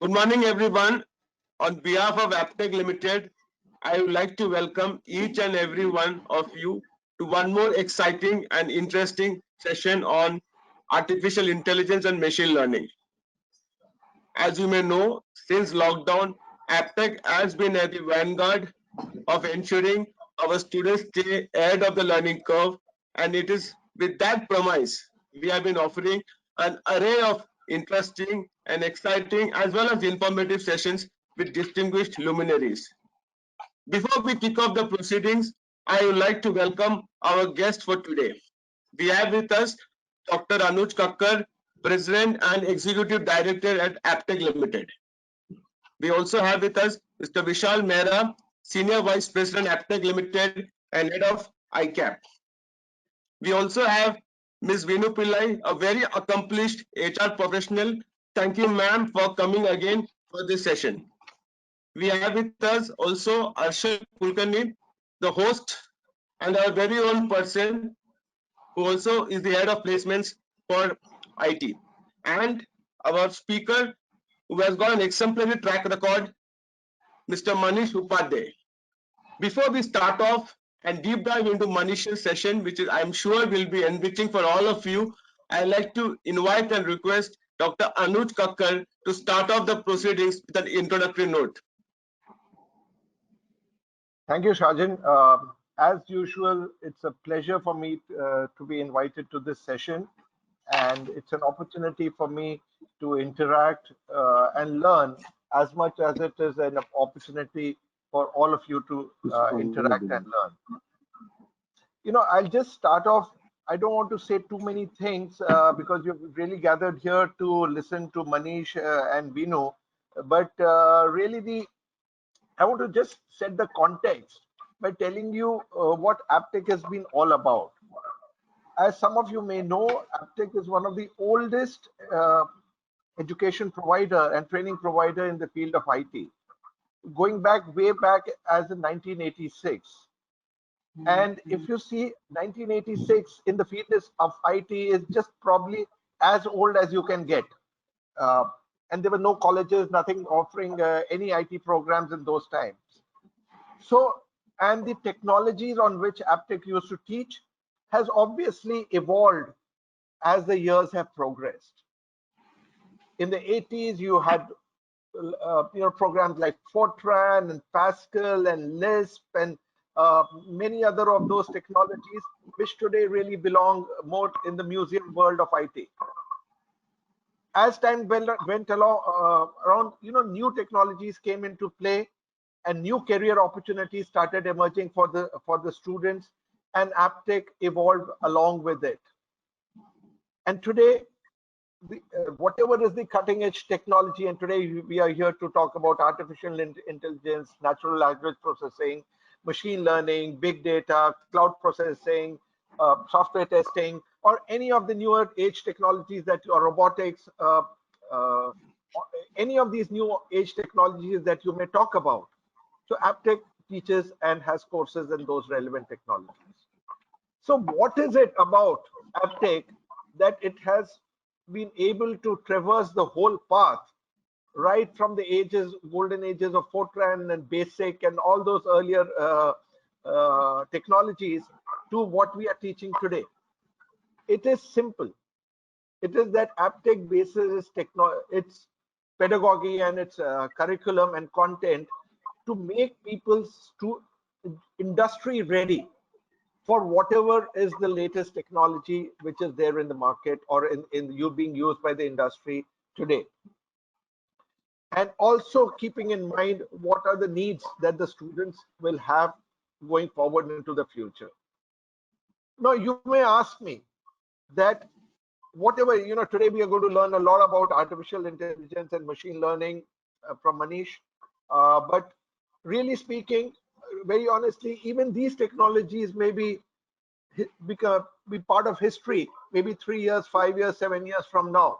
Good morning, everyone. On behalf of Aptech Limited, I would like to welcome each and every one of you to one more exciting and interesting session on artificial intelligence and machine learning. As you may know, since lockdown, Aptech has been at the vanguard of ensuring our students stay ahead of the learning curve, and it is with that promise we have been offering an array of interesting and exciting as well as informative sessions with distinguished luminaries. Before we kick off the proceedings, I would like to welcome our guest for today. We have with us Dr. Anuj Kakkar, President and Executive Director at Aptech Limited. We also have with us Mr. Vishal Mehra, Senior Vice President, Aptech Limited and Head of ICAP. We also have Ms. Venu Pillai, a very accomplished HR professional. Thank you, ma'am, for coming again for this session. We have with us also Arshad Kulkarni, the host and our very own person who also is the head of placements for IT. And our speaker who has got an exemplary track record, Mr. Manish Upadhyay. Before we start off and deep dive into Manish's session, which is I'm sure will be enriching for all of you, I'd like to invite and request Dr. Anuj Kakkar to start off the proceedings with an introductory note. Thank you, Shajan. As usual, it's a pleasure for me to be invited to this session, and it's an opportunity for me to interact and learn as much as it is an opportunity for all of you to interact and learn. I'll just start off. I don't want to say too many things because you've really gathered here to listen to Manish and Vinu, but really I want to just set the context by telling you what Aptech has been all about. As some of you may know, Aptech is one of the oldest education provider and training provider in the field of IT, going back way back as in 1986. And if you see 1986 in the field of IT is just probably as old as you can get. And there were no colleges, nothing offering any IT programs in those times. So, and the technologies on which Aptech used to teach has obviously evolved as the years have progressed. In the 80s, you had programs like Fortran and Pascal and Lisp and many other of those technologies, which today really belong more in the museum world of IT. As time went along, around, new technologies came into play, and new career opportunities started emerging for the students, and Aptech evolved along with it. And today, whatever is the cutting edge technology, and today we are here to talk about artificial intelligence, natural language processing, machine learning, big data, cloud processing, software testing, or any of the newer age technologies that are robotics, any of these new age technologies that you may talk about. So Aptech teaches and has courses in those relevant technologies. So what is it about Aptech that it has been able to traverse the whole path, right from the golden ages of Fortran and BASIC and all those earlier technologies to what we are teaching today? It is simple. It is that Aptech bases its pedagogy and its curriculum and content to make people industry ready for whatever is the latest technology which is there in the market or in being used by the industry today. And also keeping in mind what are the needs that the students will have going forward into the future. Now, you may ask me that whatever, today we are going to learn a lot about artificial intelligence and machine learning from Manish. But really speaking, very honestly, even these technologies may be part of history, maybe 3 years, 5 years, 7 years from now.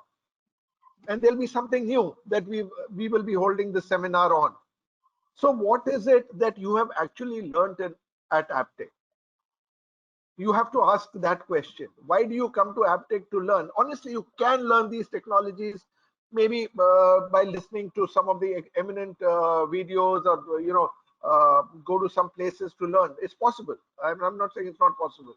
And there'll be something new that we will be holding the seminar on. So what is it that you have actually learned at Aptech? You have to ask that question. Why do you come to Aptech to learn? Honestly, you can learn these technologies maybe by listening to some of the eminent videos, or go to some places to learn. It's possible. I'm not saying it's not possible,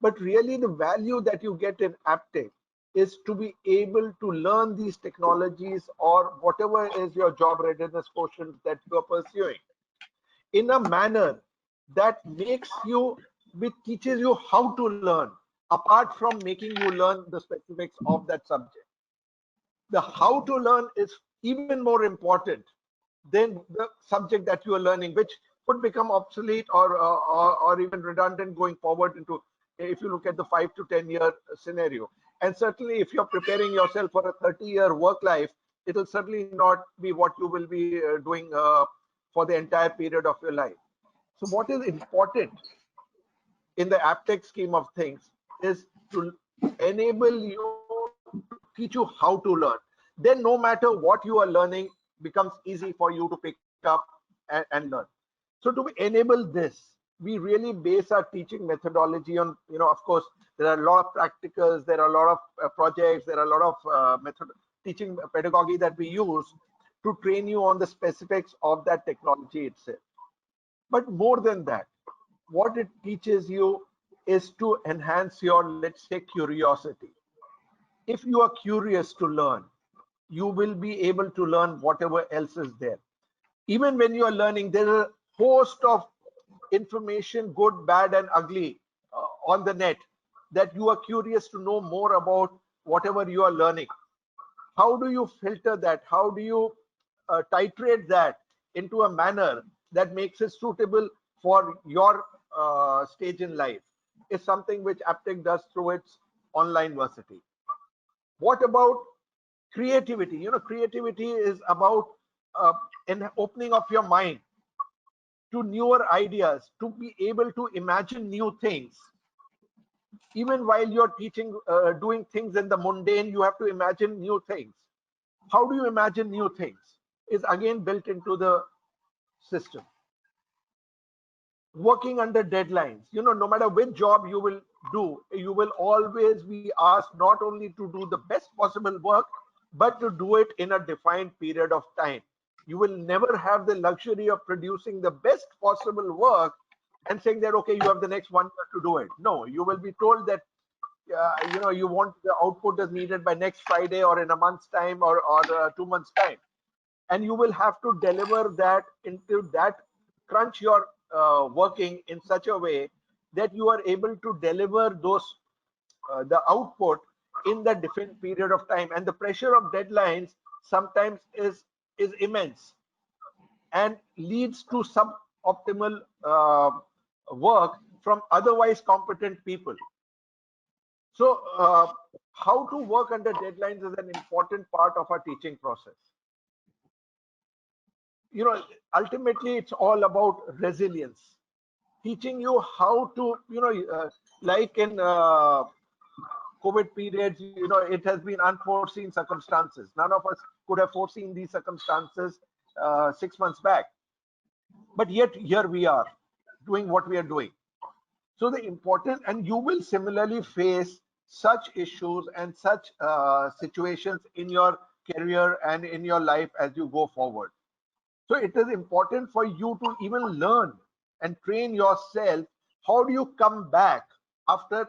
but really the value that you get in Aptech is to be able to learn these technologies or whatever is your job readiness quotient that you are pursuing in a manner that makes you, which teaches you how to learn, apart from making you learn the specifics of that subject. The how to learn is even more important than the subject that you are learning, which would become obsolete or even redundant going forward into, if you look at the 5 to 10 year scenario. And certainly if you're preparing yourself for a 30-year work life, it will certainly not be what you will be doing for the entire period of your life. So what is important in the Aptech scheme of things is to enable you, to teach you how to learn. Then no matter what you are learning becomes easy for you to pick up and learn. So to enable this, we really base our teaching methodology on, of course, there are a lot of practicals, there are a lot of projects, there are a lot of teaching pedagogy that we use to train you on the specifics of that technology itself. But more than that, what it teaches you is to enhance your, let's say, curiosity. If you are curious to learn, you will be able to learn whatever else is there. Even when you are learning, there are a host of information, good, bad, and ugly, on the net, that you are curious to know more about whatever you are learning. How do you filter that? How do you titrate that into a manner that makes it suitable for your stage in life? Is something which Aptech does through its online versity. What about creativity? Creativity is about an opening of your mind to newer ideas, to be able to imagine new things. Even while you're teaching, doing things in the mundane, you have to imagine new things. How do you imagine new things? Is again built into the system. Working under deadlines. No matter which job you will do, you will always be asked not only to do the best possible work, but to do it in a defined period of time. You will never have the luxury of producing the best possible work and saying that, okay, you have the next 1 year to do it. No, you will be told that you want the output is needed by next Friday, or in a month's time, or 2 months time, and you will have to deliver that into that crunch. You're working in such a way that you are able to deliver those the output in the different period of time, and the pressure of deadlines sometimes is immense and leads to suboptimal work from otherwise competent people. So how to work under deadlines is an important part of our teaching process. Ultimately it's all about resilience, teaching you how to, like in COVID periods, it has been unforeseen circumstances. None of us could have foreseen these circumstances 6 months back, but yet here we are doing what we are doing. So the important, and you will similarly face such issues and such situations in your career and in your life as you go forward. So it is important for you to even learn and train yourself. How do you come back after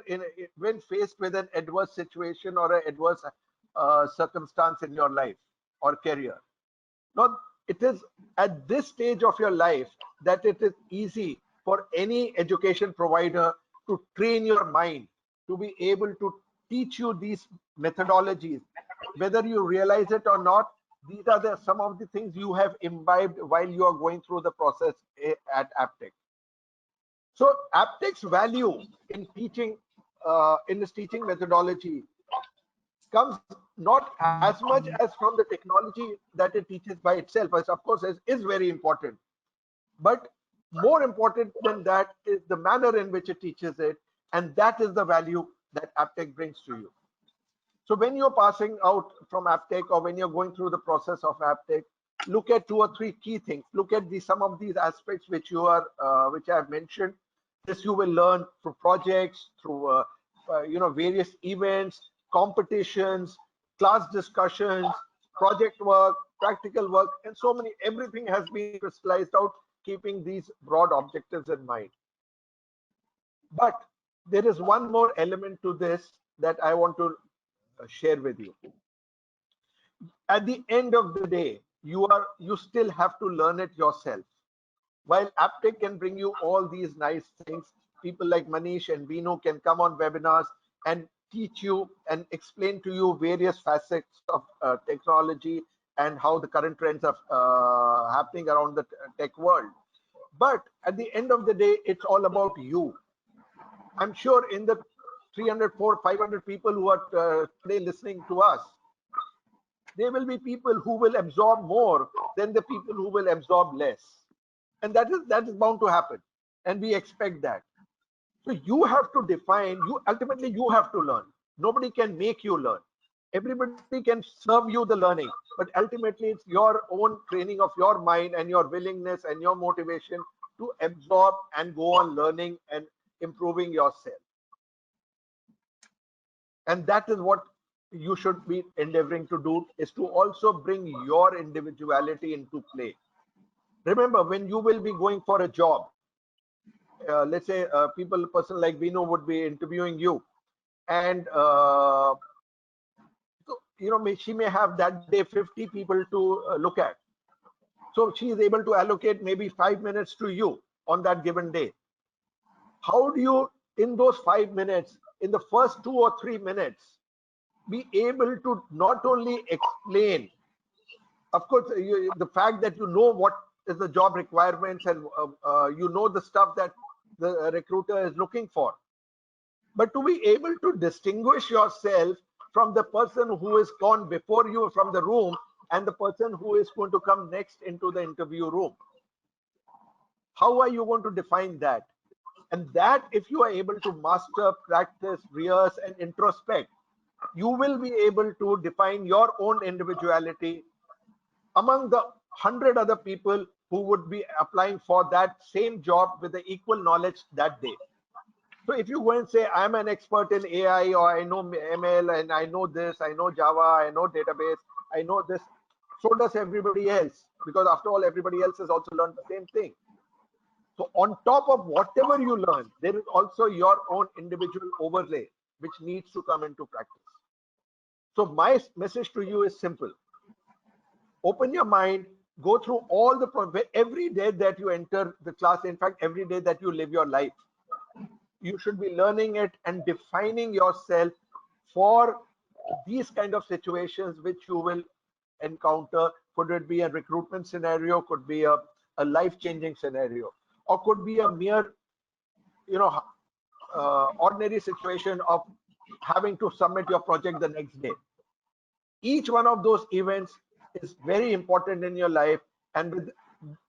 when faced with an adverse situation or an adverse circumstance in your life or career? Now, it is at this stage of your life that it is easy for any education provider to train your mind to be able to teach you these methodologies. Whether you realize it or not, these are some of the things you have imbibed while you are going through the process at Aptech. So Aptech's value in teaching, in this teaching methodology, comes not as much as from the technology that it teaches by itself, as of course is very important, but more important than that is the manner in which it teaches it, and that is the value that Aptech brings to you. So when you're passing out from Aptech, or when you're going through the process of Aptech, look at 2 or 3 key things. Look at some of these aspects which which I have mentioned. This you will learn through projects, through various events, competitions, class discussions, project work, practical work, and so many, everything has been crystallized out, keeping these broad objectives in mind. But there is one more element to this that I want to share with you. At the end of the day, you still have to learn it yourself. While Aptech can bring you all these nice things, people like Manish and Vinu can come on webinars and teach you and explain to you various facets of technology and how the current trends are happening around the tech world. But at the end of the day, it's all about you. I'm sure in the 300, 400, 500 people who are today listening to us, there will be people who will absorb more than the people who will absorb less. And that is bound to happen. And we expect that. So you have to define, ultimately you have to learn. Nobody can make you learn. Everybody can serve you the learning, but ultimately it's your own training of your mind and your willingness and your motivation to absorb and go on learning and improving yourself. And that is what you should be endeavoring to do, is to also bring your individuality into play. Remember, when you will be going for a job, let's say a person like Vino would be interviewing you, and she may have that day 50 people to look at. So she is able to allocate maybe 5 minutes to you on that given day. How do you, in those 5 minutes, in the first 2 or 3 minutes, be able to not only explain, of course, the fact that you know what is the job requirements and you know the stuff that the recruiter is looking for, but to be able to distinguish yourself from the person who is gone before you from the room and the person who is going to come next into the interview room. How are you going to define that? And that, if you are able to master, practice, rehearse, and introspect, you will be able to define your own individuality among the 100 other people who would be applying for that same job with the equal knowledge that day. So if you go and say, I'm an expert in AI, or I know ML, and I know this, I know Java, I know database, I know this, so does everybody else, because after all, everybody else has also learned the same thing. So on top of whatever you learn, there is also your own individual overlay, which needs to come into practice. So my message to you is simple. Open your mind, go through all the, every day that you enter the class, in fact, every day that you live your life, you should be learning it and defining yourself for these kind of situations which you will encounter. Could it be a recruitment scenario, could be a life-changing scenario, or could be a mere, ordinary situation of having to submit your project the next day. Each one of those events is very important in your life, and with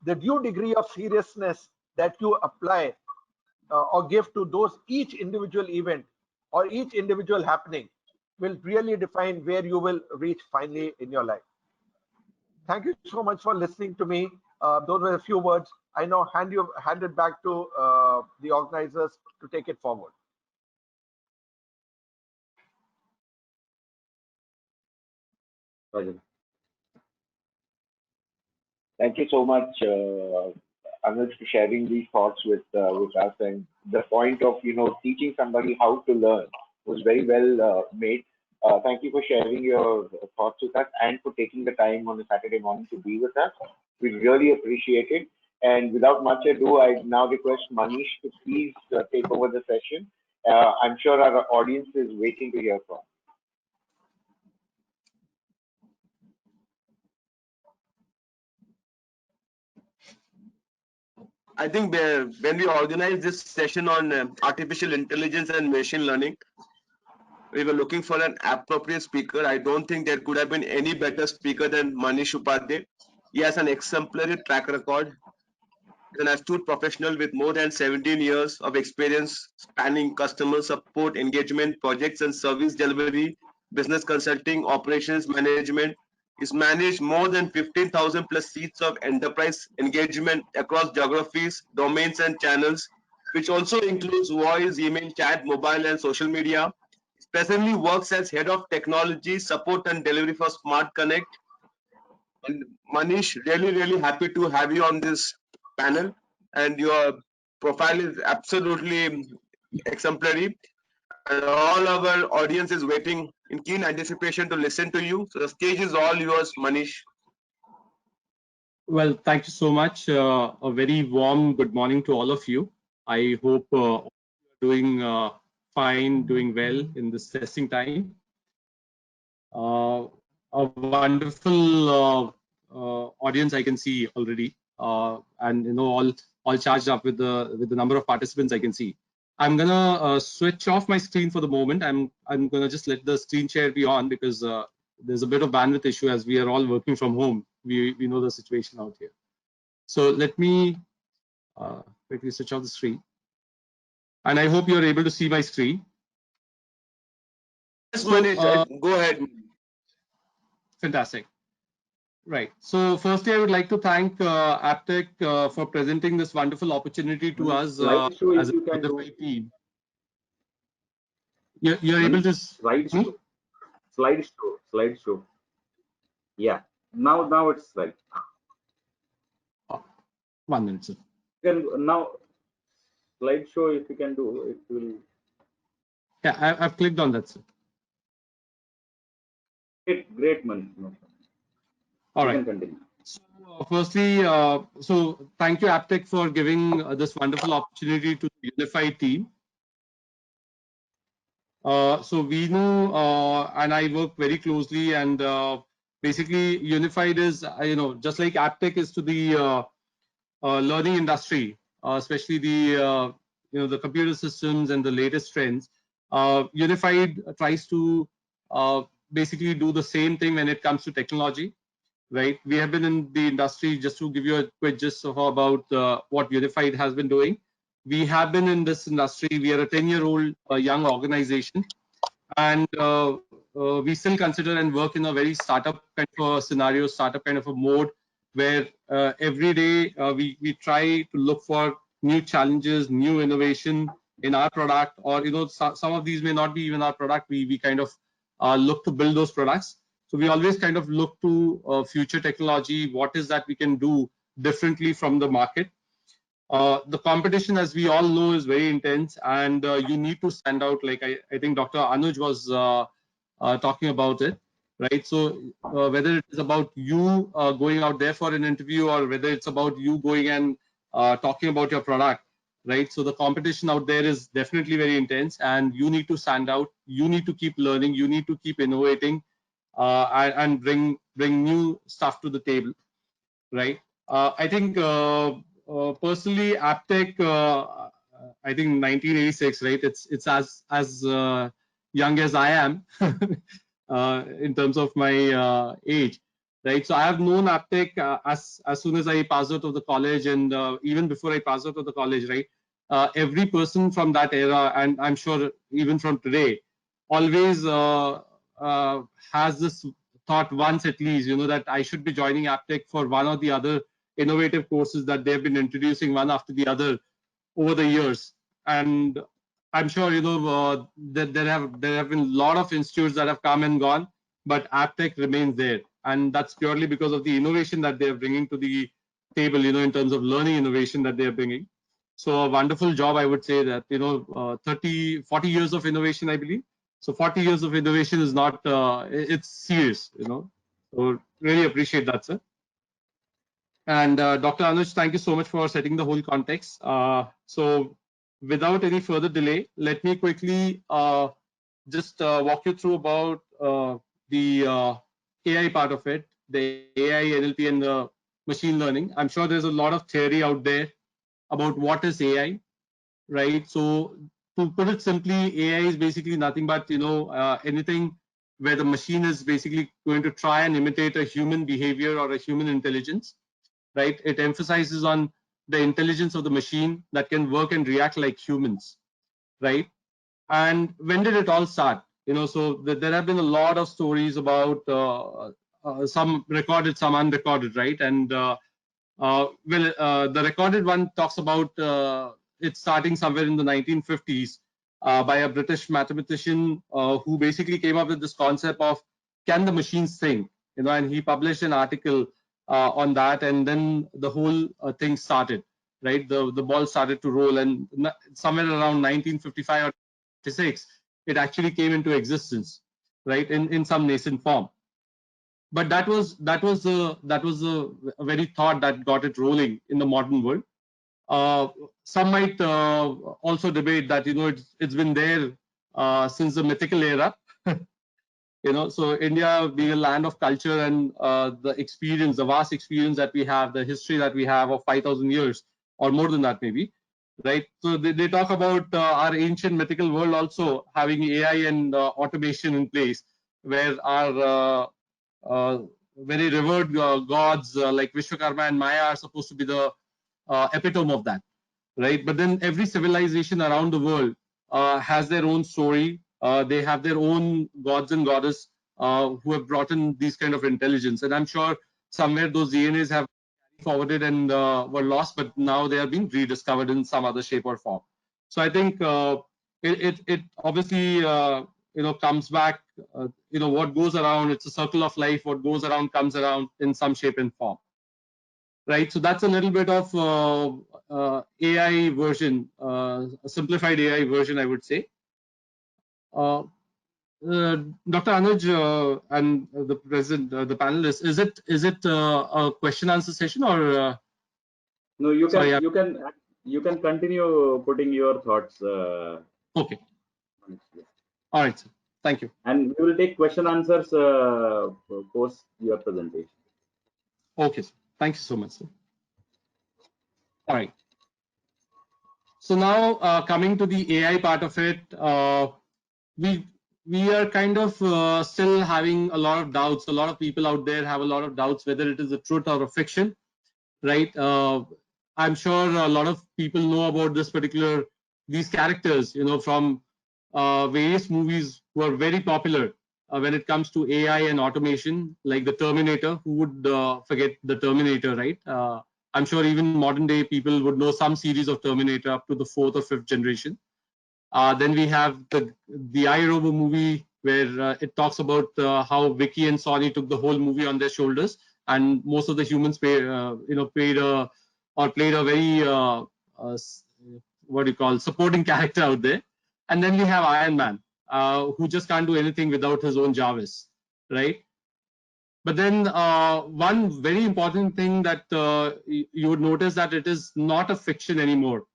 the due degree of seriousness that you apply or give to those each individual event or each individual happening will really define where you will reach finally in your life. Thank you so much for listening to me. Those were a few words. I now hand it back to the organizers to take it forward. Thank you so much, Anuj, for sharing these thoughts with us. And the point of teaching somebody how to learn was very well made. Thank you for sharing your thoughts with us and for taking the time on a Saturday morning to be with us. We really appreciate it. And without much ado, I now request Manish to please take over the session. I'm sure our audience is waiting to hear from. I think when we organized this session on artificial intelligence and machine learning, we were looking for an appropriate speaker. I don't think there could have been any better speaker than Manish Upadhyay. He has an exemplary track record. He's an astute professional with more than 17 years of experience spanning customer support, engagement, projects and service delivery, business consulting, operations management. He's managed more than 15,000 plus seats of enterprise engagement across geographies, domains and channels, which also includes voice, email, chat, mobile and social media. Presently works as Head of Technology, Support and Delivery for Smart Connect, And Manish, really happy to have you on this panel, and your profile is absolutely exemplary. And all our audience is waiting in keen anticipation to listen to you. So the stage is all yours, Manish. Well, thank you so much. A very warm good morning to all of you. I hope doing fine, doing well in this testing time. A wonderful audience I can see already, and all charged up with the number of participants I can see. I'm gonna switch off my screen for the moment. I'm gonna just let the screen share be on because there's a bit of bandwidth issue as we are all working from home. We know the situation out here. So let me quickly switch off the screen, and I hope you're able to see my screen. Yes, Manish, go ahead. Fantastic. Right. So firstly, I would like to thank Aptech for presenting this wonderful opportunity to us Slideshow, as if a you can do. Unify team. You're able to slideshow. Slideshow. Yeah. Now it's right. 1 minute, sir. Now slideshow, if you can do, it will. Yeah, I've clicked on that, sir. Great, man. No. All right. You can continue. So, firstly, so thank you, Aptech, for giving this wonderful opportunity to the Unify team. So we know, and I work very closely, and basically Unified is, just like Aptech is to the learning industry, especially the the computer systems and the latest trends. Unified tries to basically do the same thing when it comes to technology, right? We have been in the industry, just to give you a quick gist of about what Unified has been doing. We have been in this industry. We are a 10-year-old young organization, and we still consider and work in a very startup kind of a scenario, startup kind of a mode, where every day we try to look for new challenges, new innovation in our product, or some of these may not be even our product. We kind of look to build those products. So we always kind of look to future technology. What is that we can do differently from the market? The competition, as we all know, is very intense, and you need to stand out. Like I think Dr. Anuj was talking about it, right? So whether it is about you going out there for an interview, or whether it's about you going and talking about your product, right? So the competition out there is definitely very intense, and you need to stand out. You need to keep learning. You need to keep innovating, and bring new stuff to the table, right? I think personally, Aptech, I think 1986, right? It's as young as I am in terms of my age, right? So I have known Aptech as soon as I passed out of the college, and even before I passed out of the college, right? Every person from that era, and I'm sure even from today, always has this thought once at least, that I should be joining Aptech for one or the other innovative courses that they've been introducing one after the other over the years. And I'm sure that there have been a lot of institutes that have come and gone, but Aptech remains there, and that's purely because of the innovation that they're bringing to the table, in terms of learning innovation that they're bringing. So a wonderful job, I would say that 40 years of innovation, I believe. So 40 years of innovation is not it's serious, So really appreciate that, sir. And Dr. Anuj, thank you so much for setting the whole context. So without any further delay, let me quickly just walk you through about the AI part of it, the AI, NLP, and the machine learning. I'm sure there's a lot of theory out there about what is AI, right? So to put it simply, AI is basically nothing but anything where the machine is basically going to try and imitate a human behavior or a human intelligence, right? It emphasizes on the intelligence of the machine that can work and react like humans, right? And when did it all start? So there have been a lot of stories about some recorded, some unrecorded, right? And the recorded one talks about it starting somewhere in the 1950s by a British mathematician who basically came up with this concept of, can the machines think? And he published an article on that, and then the whole thing started, right? The ball started to roll, and somewhere around 1955 or 56, it actually came into existence, right, in some nascent form. But that was the very thought that got it rolling in the modern world. Some might also debate that it's been there since the mythical era. So India being a land of culture, and the experience, the vast experience that we have, the history that we have of 5,000 years or more than that maybe, right? So they talk about our ancient mythical world also having AI and automation in place, where our very revered gods like Vishwakarma and Maya are supposed to be the epitome of that, right? But then every civilization around the world has their own story. They have their own gods and goddess who have brought in these kind of intelligence. And I'm sure somewhere those DNAs have forwarded and were lost, but now they are being rediscovered in some other shape or form. So I think it obviously comes back. What goes around, it's a circle of life. What goes around comes around in some shape and form. Right, so that's a little bit of AI version, a simplified AI version, I would say. Dr. Anuj and the president, the panelists, is it a question answer session or? No, you can sorry, you can continue putting your thoughts. Okay. All right, sir. Thank you. And we will take question answers post your presentation. Okay, sir. Thank you so much, sir. All right. So now coming to the AI part of it, we are kind of still having a lot of doubts. A lot of people out there have a lot of doubts whether it is a truth or a fiction, right? I'm sure a lot of people know about these characters, from various movies who are very popular when it comes to AI and automation, like the Terminator. Who would forget the Terminator, right? I'm sure even modern day people would know some series of Terminator up to the 4th or 5th generation. Then we have the iRobot movie, where it talks about how Vicky and Sonny took the whole movie on their shoulders, and most of the humans played a very what do you call, supporting character out there. And then we have Iron Man, who just can't do anything without his own Jarvis, right? But then one very important thing that you would notice, that it is not a fiction anymore.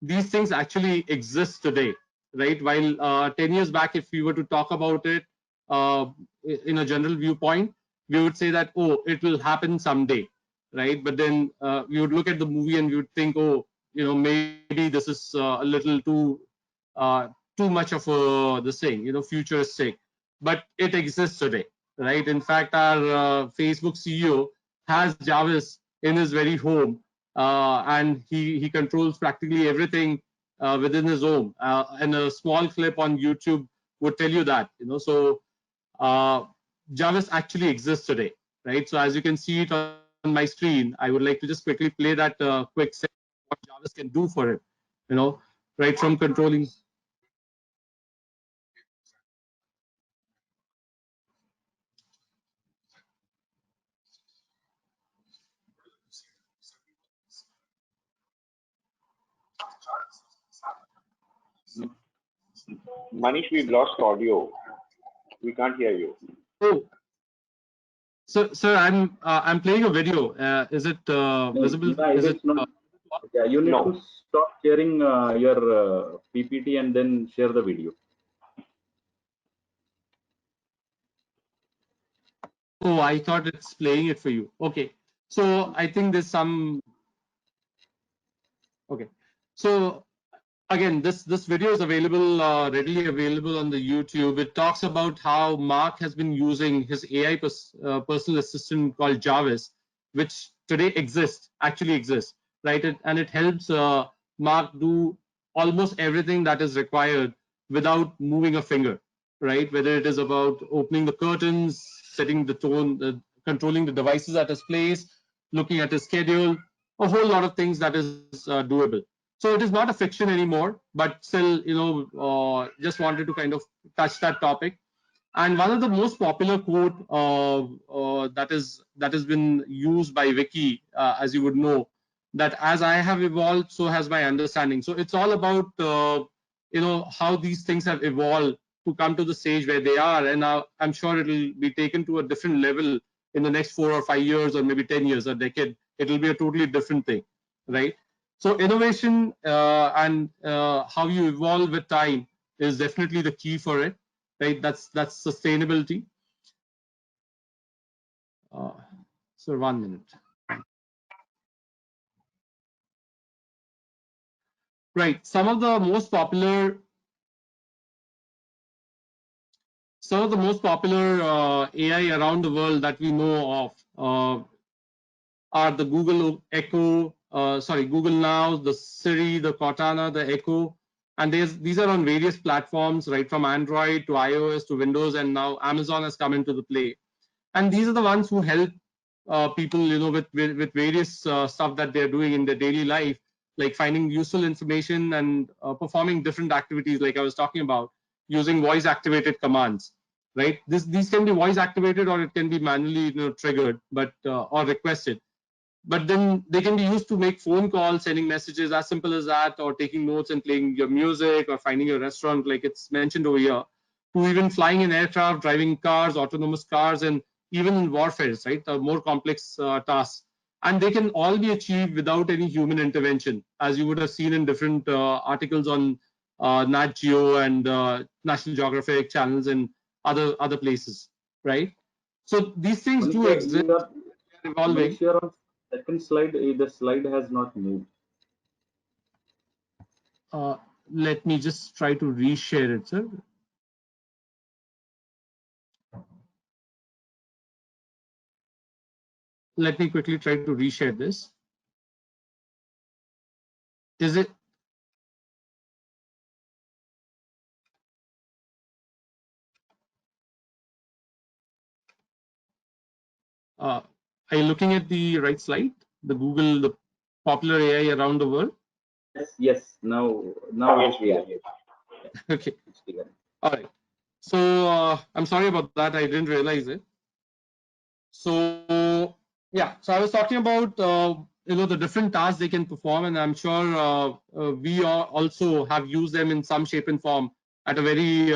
These things actually exist today, right? While 10 years back, if we were to talk about it in a general viewpoint, we would say that, oh, it will happen someday, right? But then we would look at the movie and we would think, oh, maybe this is a little too much of this thing, futuristic. But it exists today, right? In fact, our Facebook CEO has Jarvis in his very home, and he controls practically everything within his home. And a small clip on YouTube would tell you that, So Jarvis actually exists today, right? So as you can see it on my screen, I would like to just quickly play that quick set what Jarvis can do for him, right from controlling. Manish, we've lost audio. We can't hear you. Oh, sir, I'm playing a video. Is it visible? No, is it? not. Yeah, you need No. to stop sharing your PPT and then share the video. Oh, I thought it's playing it for you. Okay, so I think there's some. Okay, so again, this video is available, readily available on the YouTube. It talks about how Mark has been using his AI personal assistant called Jarvis, which today actually exists, right? And it helps Mark do almost everything that is required without moving a finger, right? Whether it is about opening the curtains, setting the tone, controlling the devices at his place, looking at his schedule, a whole lot of things that is doable. So it is not a fiction anymore, but still, just wanted to kind of touch that topic. And one of the most popular quote that has been used by Wiki, as you would know, that as I have evolved, so has my understanding. So it's all about how these things have evolved to come to the stage where they are, and now I'm sure it will be taken to a different level in the next 4 or 5 years, or maybe 10 years, a decade. It will be a totally different thing, right? So innovation and how you evolve with time is definitely the key for it, right? That's sustainability. So 1 minute. Right. Some of the most popular AI around the world that we know of are the Google Echo, Google Now, the Siri, the Cortana, the Echo, and these are on various platforms, right from Android to iOS to Windows, and now Amazon has come into the play. And these are the ones who help people, with various stuff that they're doing in their daily life, like finding useful information and performing different activities, like I was talking about, using voice-activated commands, right? These can be voice-activated, or it can be manually, triggered, but or requested. But then they can be used to make phone calls, sending messages, as simple as that, or taking notes and playing your music, or finding your restaurant, like it's mentioned over here, to even flying in aircraft, driving cars, autonomous cars, and even in warfare, right? The more complex tasks. And they can all be achieved without any human intervention, as you would have seen in different articles on Nat Geo and National Geographic channels and other places, right? So these things do Manish, exist, evolving. Manish, you are on second slide. The slide has not moved. Uh, Let me just try to reshare it, sir. Let me quickly try to reshare this. Is it? Are you looking at the right slide? The Google, the popular AI around the world. Yes, yes. Now it is clear. Okay. It's clear. All right. So I'm sorry about that. I didn't realize it. So yeah. So I was talking about the different tasks they can perform, and I'm sure we also have used them in some shape and form at a very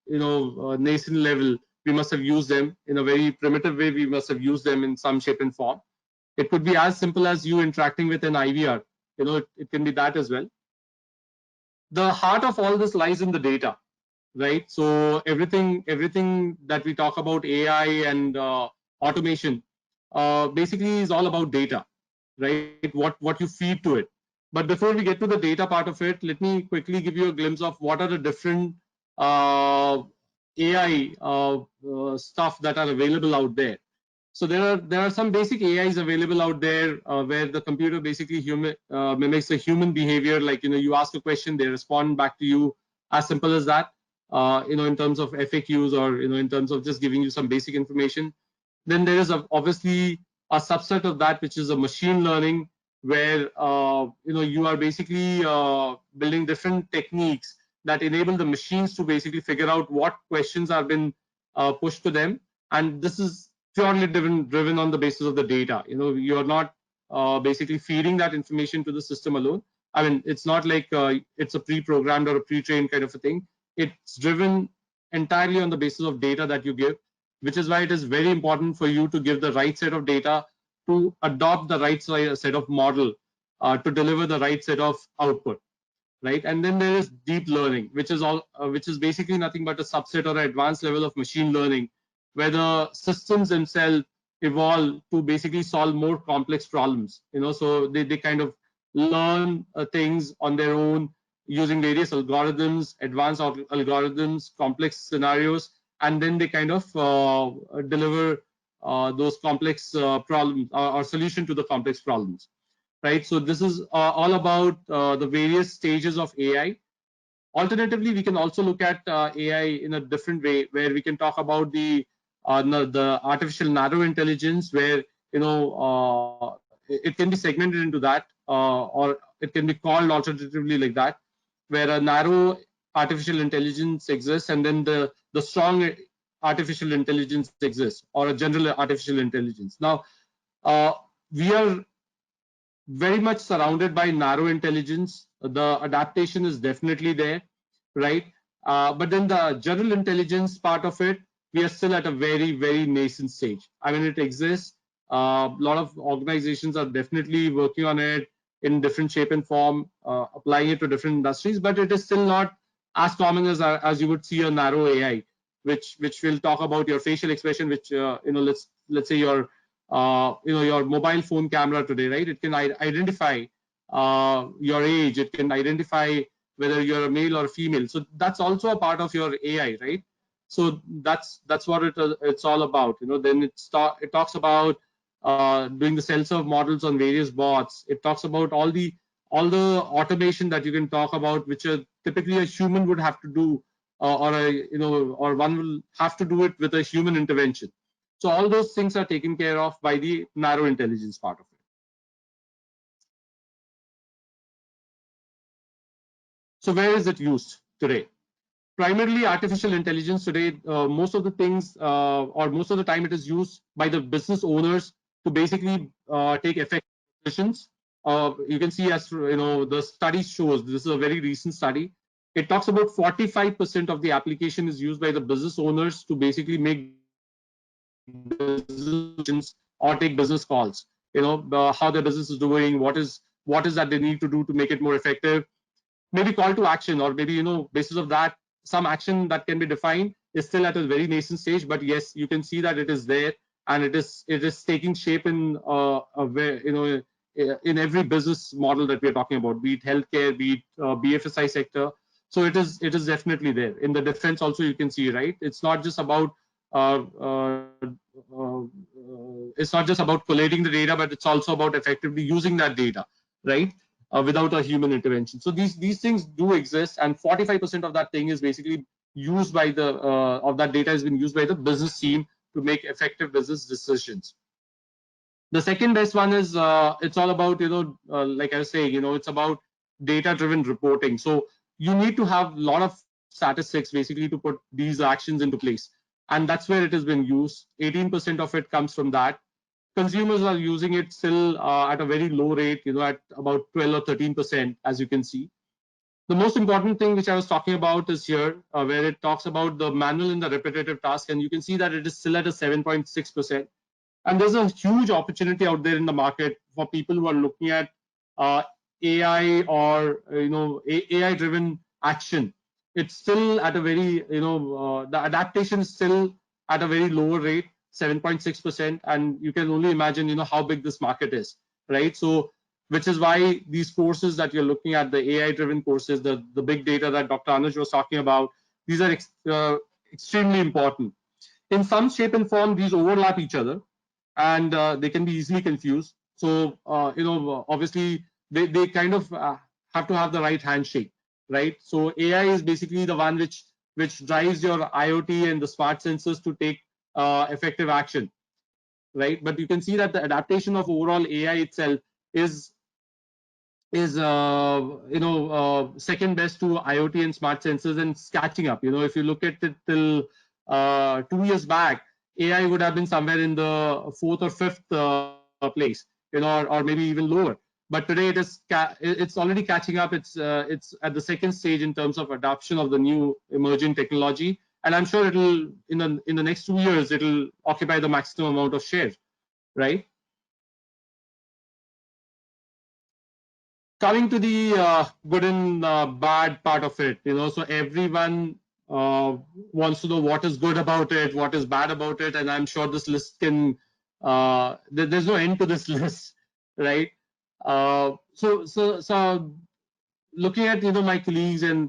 nascent level. We must have used them in a very primitive way. We must have used them in some shape and form. It could be as simple as you interacting with an IVR. It can be that as well. The heart of all this lies in the data, right? So everything that we talk about AI and automation basically is all about data, right? What you feed to it. But before we get to the data part of it, let me quickly give you a glimpse of what are the different AI stuff that are available out there. So there are some basic AIs available out there where the computer basically mimics the human behavior. Like you ask a question, they respond back to you, as simple as that. In terms of FAQs, or in terms of just giving you some basic information. Then there is obviously a subset of that which is a machine learning, where you are basically building different techniques that enable the machines to basically figure out what questions are been pushed to them, and this is purely driven on the basis of the data. You are not basically feeding that information to the system alone. I mean, it's not like it's a pre-programmed or a pre-trained kind of a thing. It's driven entirely on the basis of data that you give, which is why it is very important for you to give the right set of data, to adopt the right set of model, to deliver the right set of output, right? And then there is deep learning, which is basically nothing but a subset or an advanced level of machine learning, where the systems themselves evolve to basically solve more complex problems. So they kind of learn things on their own using various algorithms, advanced algorithms, complex scenarios, and then they kind of deliver those complex problems, or solution to the complex problems, right? So this is all about the various stages of AI. Alternatively, we can also look at AI in a different way, where we can talk about the artificial narrow intelligence, where it can be segmented into that, or it can be called alternatively like that, where a narrow artificial intelligence exists, and then the strong artificial intelligence exists, or a general artificial intelligence. Now, we are very much surrounded by narrow intelligence. The adaptation is definitely there, right? But then the general intelligence part of it, we are still at a very, very nascent stage. I mean, it exists. A lot of organizations are definitely working on it in different shape and form, applying it to different industries, but it is still not as common as you would see a narrow AI, which will talk about your facial expression, which let's say your your mobile phone camera today, right? It can identify your age. It can identify whether you're a male or a female. So that's also a part of your AI, right? So that's what it's all about. Then it talks about doing the self-serve models on various bots. It talks about all the automation that you can talk about, which typically a human would have to do, or one will have to do it with a human intervention. So all those things are taken care of by the narrow intelligence part of it. So where is it used today? Primarily, artificial intelligence today, most of the things, or most of the time, it is used by the business owners to basically take effective decisions. You can see, as the study shows, this is a very recent study. It talks about 45% of the application is used by the business owners to basically make decisions or take business calls. How their business is doing, what is that they need to do to make it more effective. Maybe call to action, or maybe basis of that, some action that can be defined is still at a very nascent stage. But yes, you can see that it is there, and it is taking shape in in every business model that we are talking about, be it healthcare, be it BFSI sector. So it is definitely there. In the defense also, you can see, right? It's not just about collating the data, but it's also about effectively using that data, right? Without a human intervention. So these things do exist, and 45% of that thing is basically used by of that data has been used by the business team to make effective business decisions. The second best one is it's all about like I was saying, it's about data-driven reporting. So you need to have a lot of statistics basically to put these actions into place, and that's where it has been used. 18% of it comes from that. Consumers are using it still at a very low rate, at about 12 or 13%, as you can see. The most important thing which I was talking about is here, where it talks about the manual and the repetitive task, and you can see that it is still at a 7.6%. And there's a huge opportunity out there in the market for people who are looking at AI or AI-driven action. It's still at a very the adaptation is still at a very lower rate, 7.6%, and you can only imagine how big this market is, right? So which is why these courses that you're looking at, the AI-driven courses, the big data that Dr. Anuj was talking about, these are extremely important. In some shape and form, these overlap each other, and they can be easily confused. So obviously they kind of have to have the right handshake, right? So AI is basically the one which drives your IoT and the smart sensors to take effective action, right? But you can see that the adaptation of overall AI itself is second best to IoT and smart sensors, and it's catching up. If you look at it till 2 years back, AI would have been somewhere in the 4th or 5th place, or maybe even lower. But today it's already catching up. It's at the second stage in terms of adoption of the new emerging technology, and I'm sure it'll in the next 2 years it'll occupy the maximum amount of share, right? Coming to the good and bad part of it, so everyone wants to know what is good about it, what is bad about it, and I'm sure this list can there's no end to this list, right? So looking at my colleagues and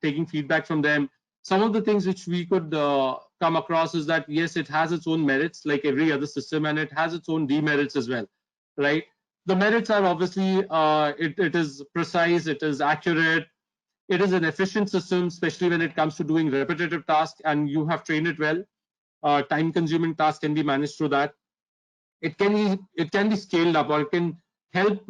taking feedback from them, some of the things which we could come across is that yes, it has its own merits like every other system, and it has its own demerits as well, right? The merits are obviously it is precise, it is accurate, it is an efficient system, especially when it comes to doing repetitive tasks, and you have trained it well. Time-consuming tasks can be managed through that. It can be scaled up, or it can help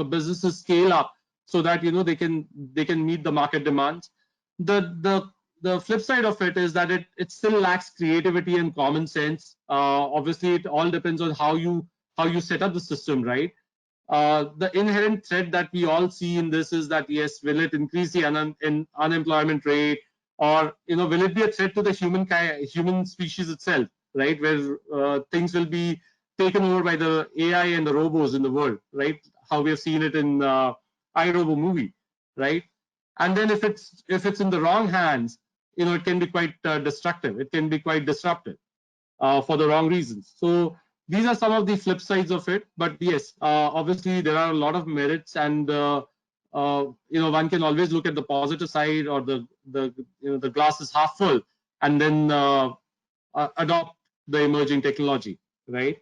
businesses scale up so that they can meet the market demands. The flip side of it is that it still lacks creativity and common sense. Obviously, it all depends on how you set up the system, right? The inherent threat that we all see in this is that, yes, will it increase the unemployment rate, or will it be a threat to the human species itself, right? Where things will be taken over by the AI and the robots in the world, right? How we have seen it in iRobo movie, right? And then if it's in the wrong hands, it can be quite destructive. It can be quite disruptive for the wrong reasons. So these are some of the flip sides of it. But yes, obviously there are a lot of merits, and one can always look at the positive side, or the glass is half full, and then adopt the emerging technology, right?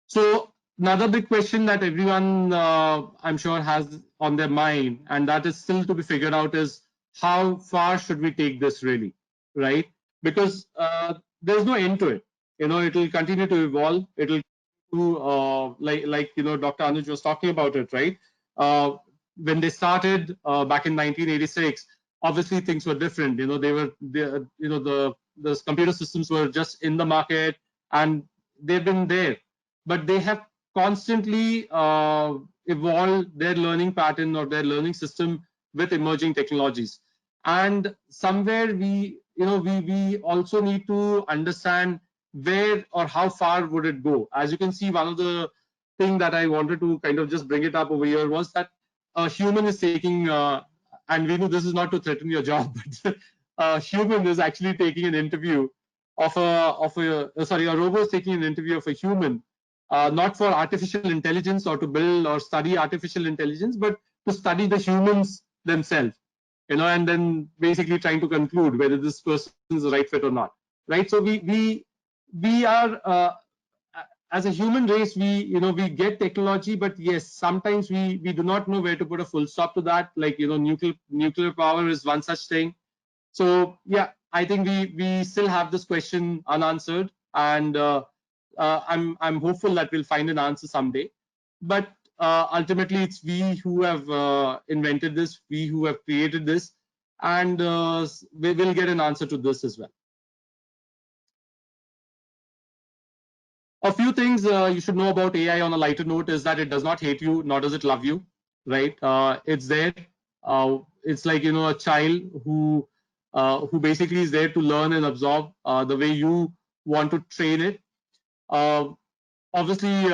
So another big question that everyone I'm sure has on their mind, and that is still to be figured out, is how far should we take this really, right? Because there's no end to it. It will continue to evolve. It'll do like Dr. Anuj was talking about it, right? When they started back in 1986, obviously things were different. The computer systems were just in the market, and they've been there, but they have constantly evolved their learning pattern or their learning system with emerging technologies. And somewhere we also need to understand where or how far would it go. As you can see, one of the thing that I wanted to kind of just bring it up over here was that a human is taking, and we know this is not to threaten your job, but a human is actually taking an interview of a robot is taking an interview of a human, not for artificial intelligence or to build or study artificial intelligence, but to study the humans themselves, and then basically trying to conclude whether this person is the right fit or not, right? So we are as a human race, we get technology, but yes, sometimes we do not know where to put a full stop to that. Like nuclear power is one such thing. So yeah, I think we still have this question unanswered, and I'm hopeful that we'll find an answer someday. But ultimately, it's we who have invented this, we who have created this, and we will get an answer to this as well. A few things you should know about AI on a lighter note is that it does not hate you, nor does it love you, right? It's there. It's like a child who basically is there to learn and absorb the way you want to train it. Obviously,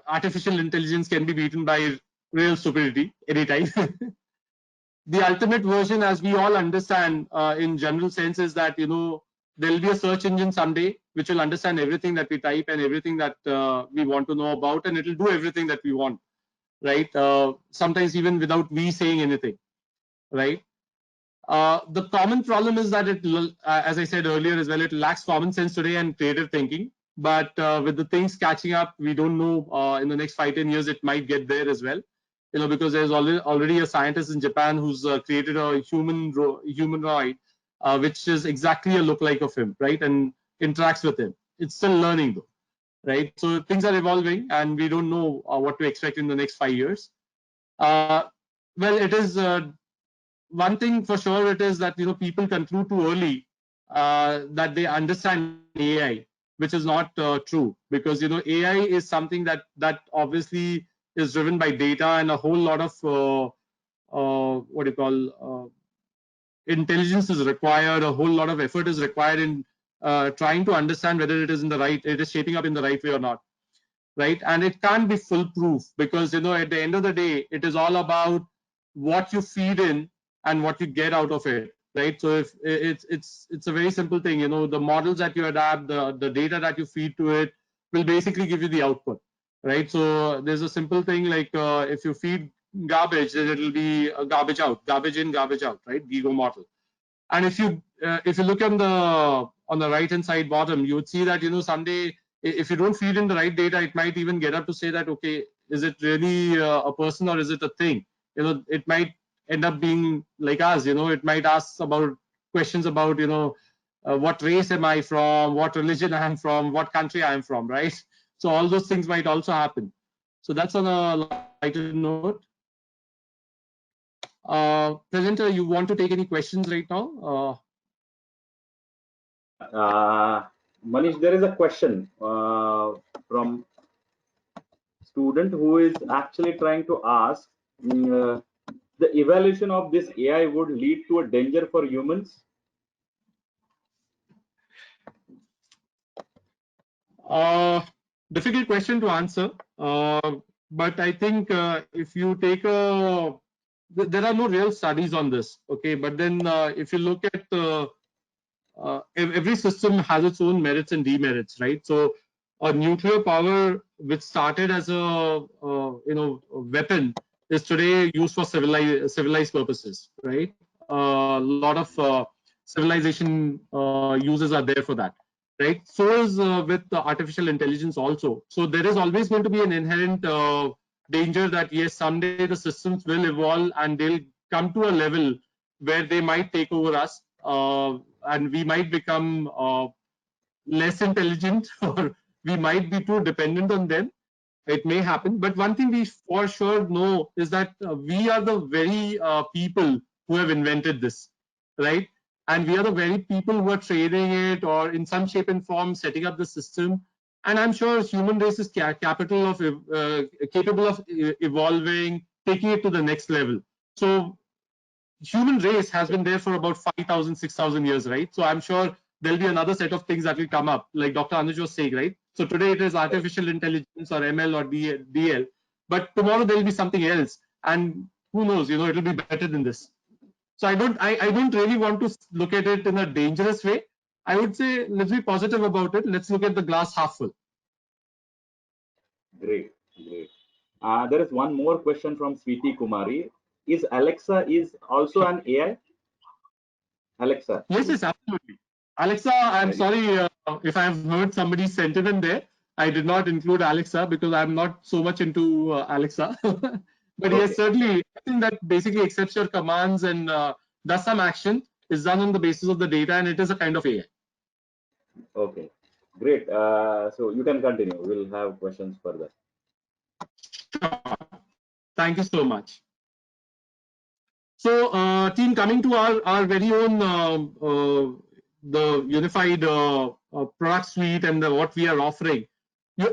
artificial intelligence can be beaten by real stupidity anytime. The ultimate version, as we all understand in general sense, is that there will be a search engine someday which will understand everything that we type and everything that we want to know about, and it will do everything that we want, right? Sometimes even without we saying anything, right? The common problem is that as I said earlier as well, it lacks common sense today and creative thinking. But with the things catching up, we don't know in the next 5-10 years it might get there as well. Because there's already a scientist in Japan who's created a humanoid, which is exactly a lookalike of him, right, and interacts with him. It's still learning though, right? So things are evolving, and we don't know what to expect in the next 5 years. Well, it is one thing for sure. It is that people conclude too early that they understand AI, which is not true, because AI is something that obviously is driven by data, and a whole lot of what do you call intelligence is required. A whole lot of effort is required in trying to understand whether it is shaping up in the right way or not, right? And it can't be foolproof, because at the end of the day, it is all about what you feed in and what you get out of it, right? So if it's a very simple thing, the models that you adapt, the data that you feed to it will basically give you the output, right? So there's a simple thing like if you feed garbage, then it'll be garbage out, garbage in, garbage out, right? GIGO model. And if you look on the right hand side bottom, you would see that someday if you don't feed in the right data, it might even get up to say that, okay, is it really a person or is it a thing? It might end up being like us. It might ask about questions about what race am I from, what religion I am from, what country I am from, right? So all those things might also happen. So that's on a lighter note. Presenter, you want to take any questions right now? Manish, there is a question from student who is actually trying to ask the evaluation of this AI would lead to a danger for humans. Difficult question to answer, but I think if you take there are no real studies on this, okay? But then if you look at every system has its own merits and demerits, right? So a nuclear power, which started as a a weapon, is today used for civilized purposes, right? A lot of civilization uses are there for that, right? So is with the artificial intelligence also. So there is always going to be an inherent danger that yes, someday the systems will evolve and they'll come to a level where they might take over us, and we might become less intelligent, or we might be too dependent on them. It may happen, but one thing we for sure know is that we are the very people who have invented this, right? And we are the very people who are trading it, or in some shape and form setting up the system. And I'm sure human race is capable of evolving, taking it to the next level. So human race has been there for about 5,000, 6,000 years, right? So I'm sure there'll be another set of things that will come up, like Dr. Anuj was saying, right? So today it is artificial intelligence or ML or DL, but tomorrow there'll be something else, and who knows? It'll be better than this. So I don't really want to look at it in a dangerous way. I would say let's be positive about it. Let's look at the glass half full. Great, great. There is one more question from Sweeti Kumari. Is Alexa is also an AI? Alexa. Yes, absolutely. Alexa, I'm sorry if I've heard somebody's sentiment there. I did not include Alexa because I'm not so much into Alexa. But yes, certainly, I think that basically accepts your commands and does some action, is done on the basis of the data, and it is a kind of AI. Okay, great. So you can continue. We'll have questions further. Sure. Thank you so much. So, team, coming to our very own the unified product suite and what we are offering.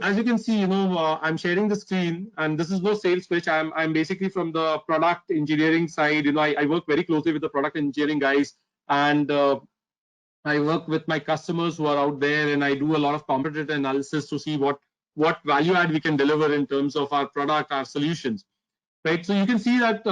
As you can see, I'm sharing the screen, and this is no sales pitch. I'm basically from the product engineering side. I work very closely with the product engineering guys, and I work with my customers who are out there, and I do a lot of competitor analysis to see what value add we can deliver in terms of our product, our solutions, right? So you can see that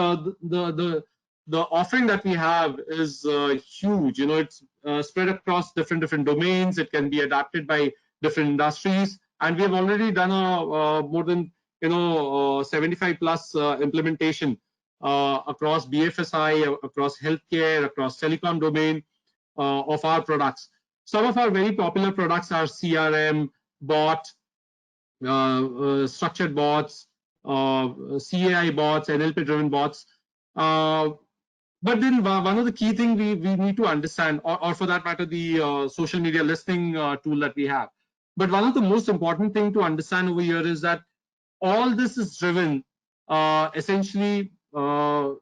the offering that we have is huge. It's spread across different domains. It can be adapted by different industries, and we have already done a more than 75 plus implementation across BFSI, across healthcare, across telecom domain of our products. Some of our very popular products are CRM, bot, structured bots, CAI bots, NLP-driven bots. But then one of the key things we need to understand, or for that matter, the social media listening tool that we have. But one of the most important thing to understand over here is that all this is driven essentially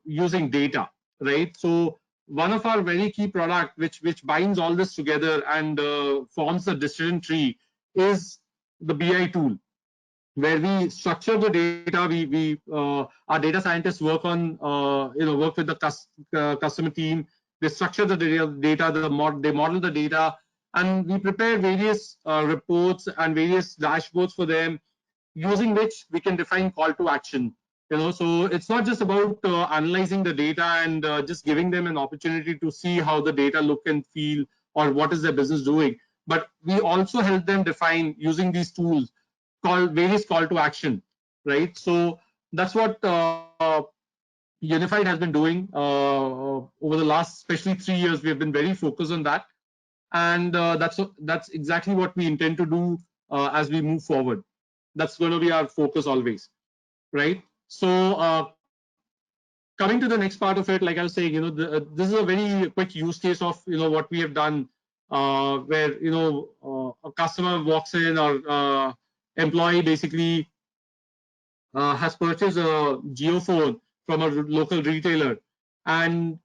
using data, right? So one of our very key product, which binds all this together and forms the decision tree, is the BI tool, where we structure the data. Our data scientists work on work with the customer team. They structure the data, they model the data, and we prepare various reports and various dashboards for them, using which we can define call to action. So it's not just about analyzing the data and just giving them an opportunity to see how the data look and feel, or what is their business doing, but we also help them define, using these tools, various call to action, right? So that's what Unified has been doing over the last, especially 3 years. We have been very focused on that, and that's exactly what we intend to do as we move forward. That's going to be our focus always, right? So coming to the next part of it, like I was saying, this is a very quick use case of what we have done, where a customer walks in, or employee basically has purchased a geophone from a local retailer and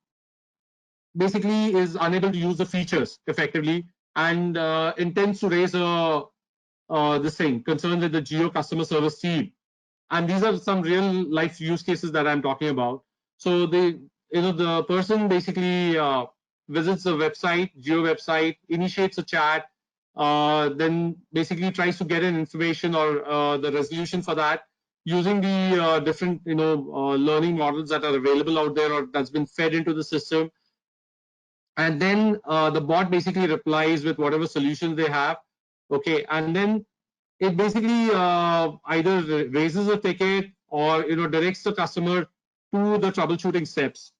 basically is unable to use the features effectively and intends to raise a this thing concern with the Geo customer service team. And these are some real life use cases that I'm talking about. So the person basically visits the website, Geo website, initiates a chat, then basically tries to get an information or the resolution for that using the different learning models that are available out there or that's been fed into the system. And then the bot basically replies with whatever solutions they have. Okay, and then it basically either raises a ticket or directs the customer to the troubleshooting steps.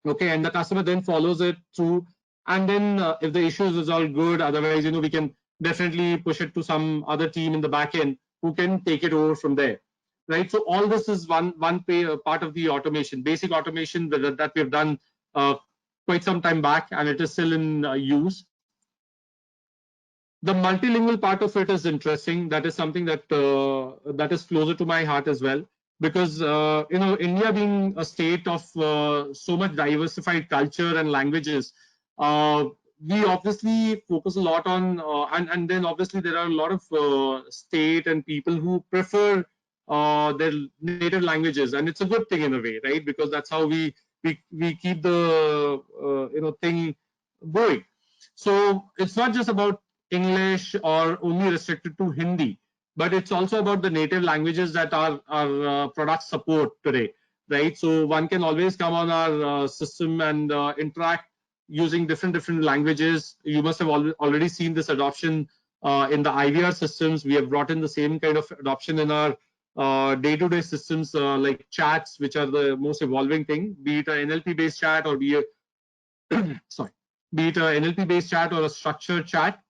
Okay, and the customer then follows it through, and then if the issue is resolved, good. Otherwise, we can definitely push it to some other team in the back end who can take it over from there, right? So all this is one part of the automation, basic automation that we've done quite some time back, and it is still in use. The multilingual part of it is interesting. That is something that that is closer to my heart as well, because India being a state of so much diversified culture and languages, we obviously focus a lot on and then obviously there are a lot of state and people who prefer their native languages, and it's a good thing in a way, right? Because that's how we keep the thing going. So it's not just about English or only restricted to Hindi, but it's also about the native languages that our products support today, right? So one can always come on our system and interact using different languages. You must have already seen this adoption in the IVR systems. We have brought in the same kind of adoption in our day-to-day systems like chats, which are the most evolving thing, be it an NLP-based chat or be it an NLP-based chat or a structured chat.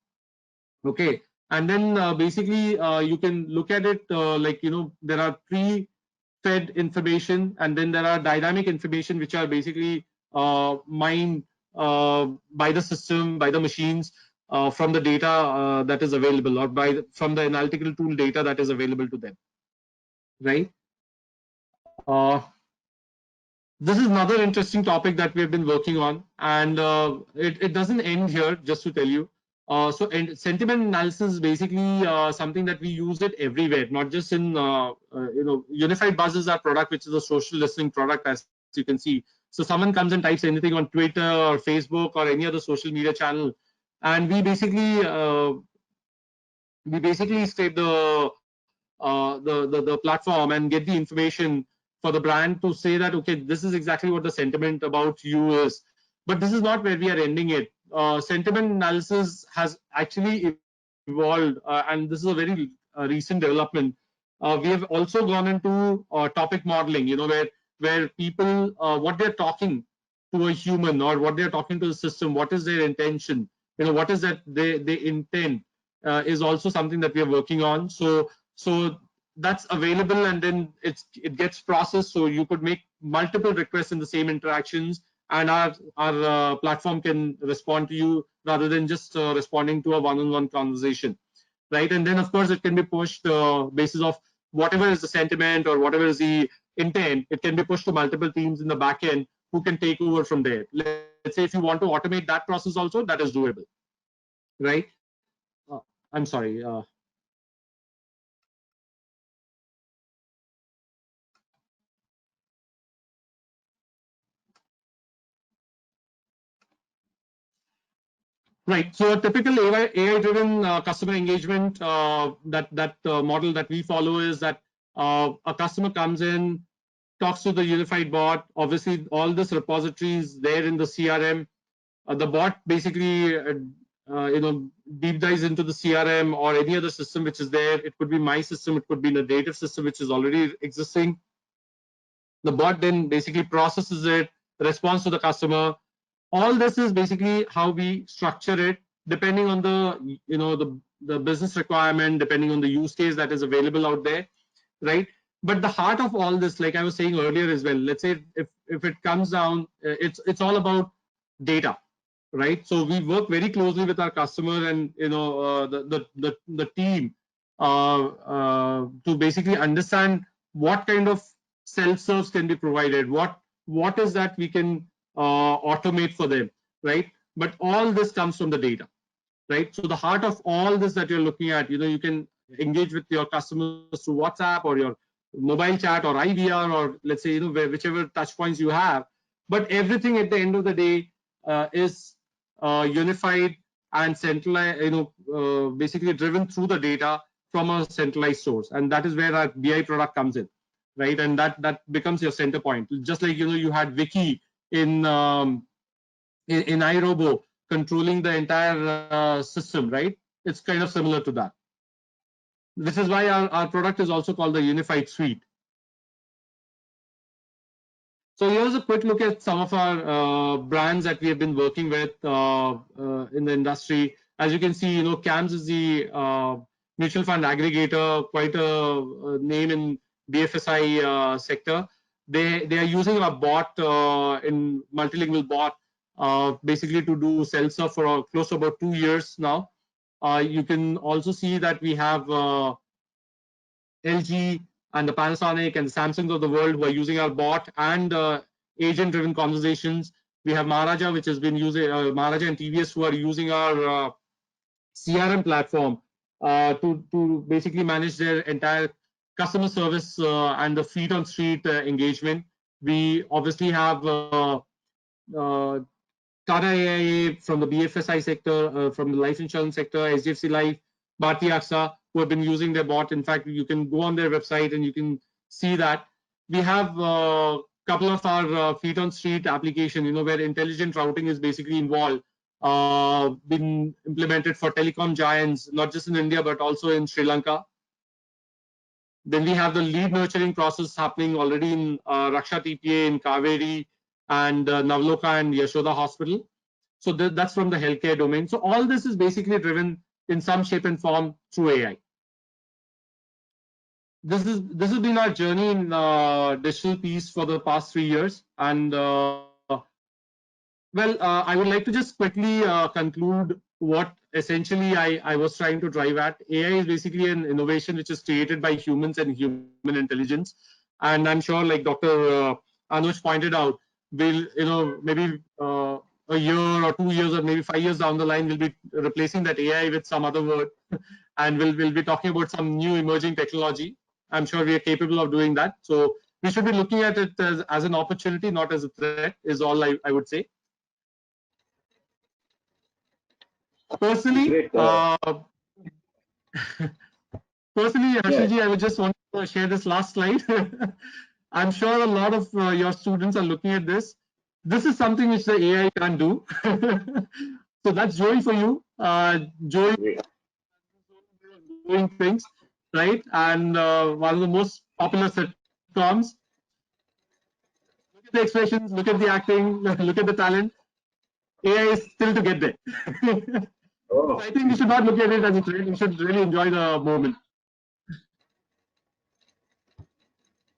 Okay, and then basically you can look at it like there are pre-fed information and then there are dynamic information which are basically mined by the system, by the machines, from the data that is available, or from the analytical tool data that is available to them, right? This is another interesting topic that we have been working on, and it doesn't end here, just to tell you. So sentiment analysis is basically something that we use it everywhere, not just in Unified Buzz is our product, which is a social listening product, as you can see. So someone comes and types anything on Twitter or Facebook or any other social media channel, and we basically scrape the platform and get the information for the brand to say that, okay, this is exactly what the sentiment about you is. But this is not where we are ending it. Sentiment analysis has actually evolved, and this is a very recent development. We have also gone into topic modeling, where people, what they're talking to a human or what they're talking to the system, what is their intention, what is that they intend, is also something that we are working on. So that's available, and then it gets processed, so you could make multiple requests in the same interactions, and our platform can respond to you rather than just responding to a one-on-one conversation, right? And then of course it can be pushed basis of whatever is the sentiment or whatever is the intent. It can be pushed to multiple teams in the back end who can take over from there. Let's say if you want to automate that process also, that is doable, right? I'm sorry. Right. So a typical AI-driven customer engagement that model that we follow is that a customer comes in, talks to the unified bot. Obviously, all this repository is there in the CRM. The bot basically deep dives into the CRM or any other system which is there. It could be my system, it could be the native system which is already existing. The bot then basically processes it, responds to the customer. All this is basically how we structure it, depending on the business requirement, depending on the use case that is available out there, right? But the heart of all this, like I was saying earlier as well, let's say if it comes down, it's all about data, right? So we work very closely with our customer and the team to basically understand what kind of self-serves can be provided, what is that we can automate for them, right? But all this comes from the data, right? So the heart of all this that you're looking at, you can engage with your customers through WhatsApp or your mobile chat or IVR, or let's say, whichever touch points you have. But everything at the end of the day is unified and centralized, basically driven through the data from a centralized source. And that is where our BI product comes in, right? And that becomes your center point. Just like, you had Vicky in iRobo controlling the entire system, right? It's kind of similar to that. This is why our product is also called the Unified Suite. So here's a quick look at some of our brands that we have been working with in the industry. As you can see, CAMS is the mutual fund aggregator, quite a name in BFSI sector. They are using our bot in multilingual bot basically to do self-serve for close to about 2 years now. You can also see that we have LG and the Panasonic and the Samsung of the world who are using our bot and agent-driven conversations. We have Maharaja, which has been using Maharaja and TVS, who are using our CRM platform to basically manage their entire customer service and the feet on street engagement. We obviously have Tata AIA from the BFSI sector, from the life insurance sector, HDFC Life, Bharti AXA, who have been using their bot. In fact, you can go on their website and you can see that. We have a couple of our feet on street application, where intelligent routing is basically involved, been implemented for telecom giants, not just in India, but also in Sri Lanka. Then we have the lead nurturing process happening already in Raksha TPA, in Kaveri, and Navloka and Yashoda Hospital. So that's from the healthcare domain. So all this is basically driven in some shape and form through AI. This has been our journey in digital piece for the past 3 years. And I would like to just quickly conclude what essentially I was trying to drive at. AI is basically an innovation which is created by humans and human intelligence. And I'm sure, like Dr. Anuj pointed out, we'll, maybe a year or 2 years or maybe 5 years down the line, we'll be replacing that AI with some other word, and we'll be talking about some new emerging technology. I'm sure we are capable of doing that. So we should be looking at it as an opportunity, not as a threat, is all I would say. Personally, Harshiji, I would just want to share this last slide. I'm sure a lot of your students are looking at this. This is something which the AI can't do. So that's Joey for you. Joey doing things, right? And one of the most popular sitcoms. Look at the expressions, look at the acting, look at the talent. AI is still to get there. So I think we should not look at it as a threat. We should really enjoy the moment.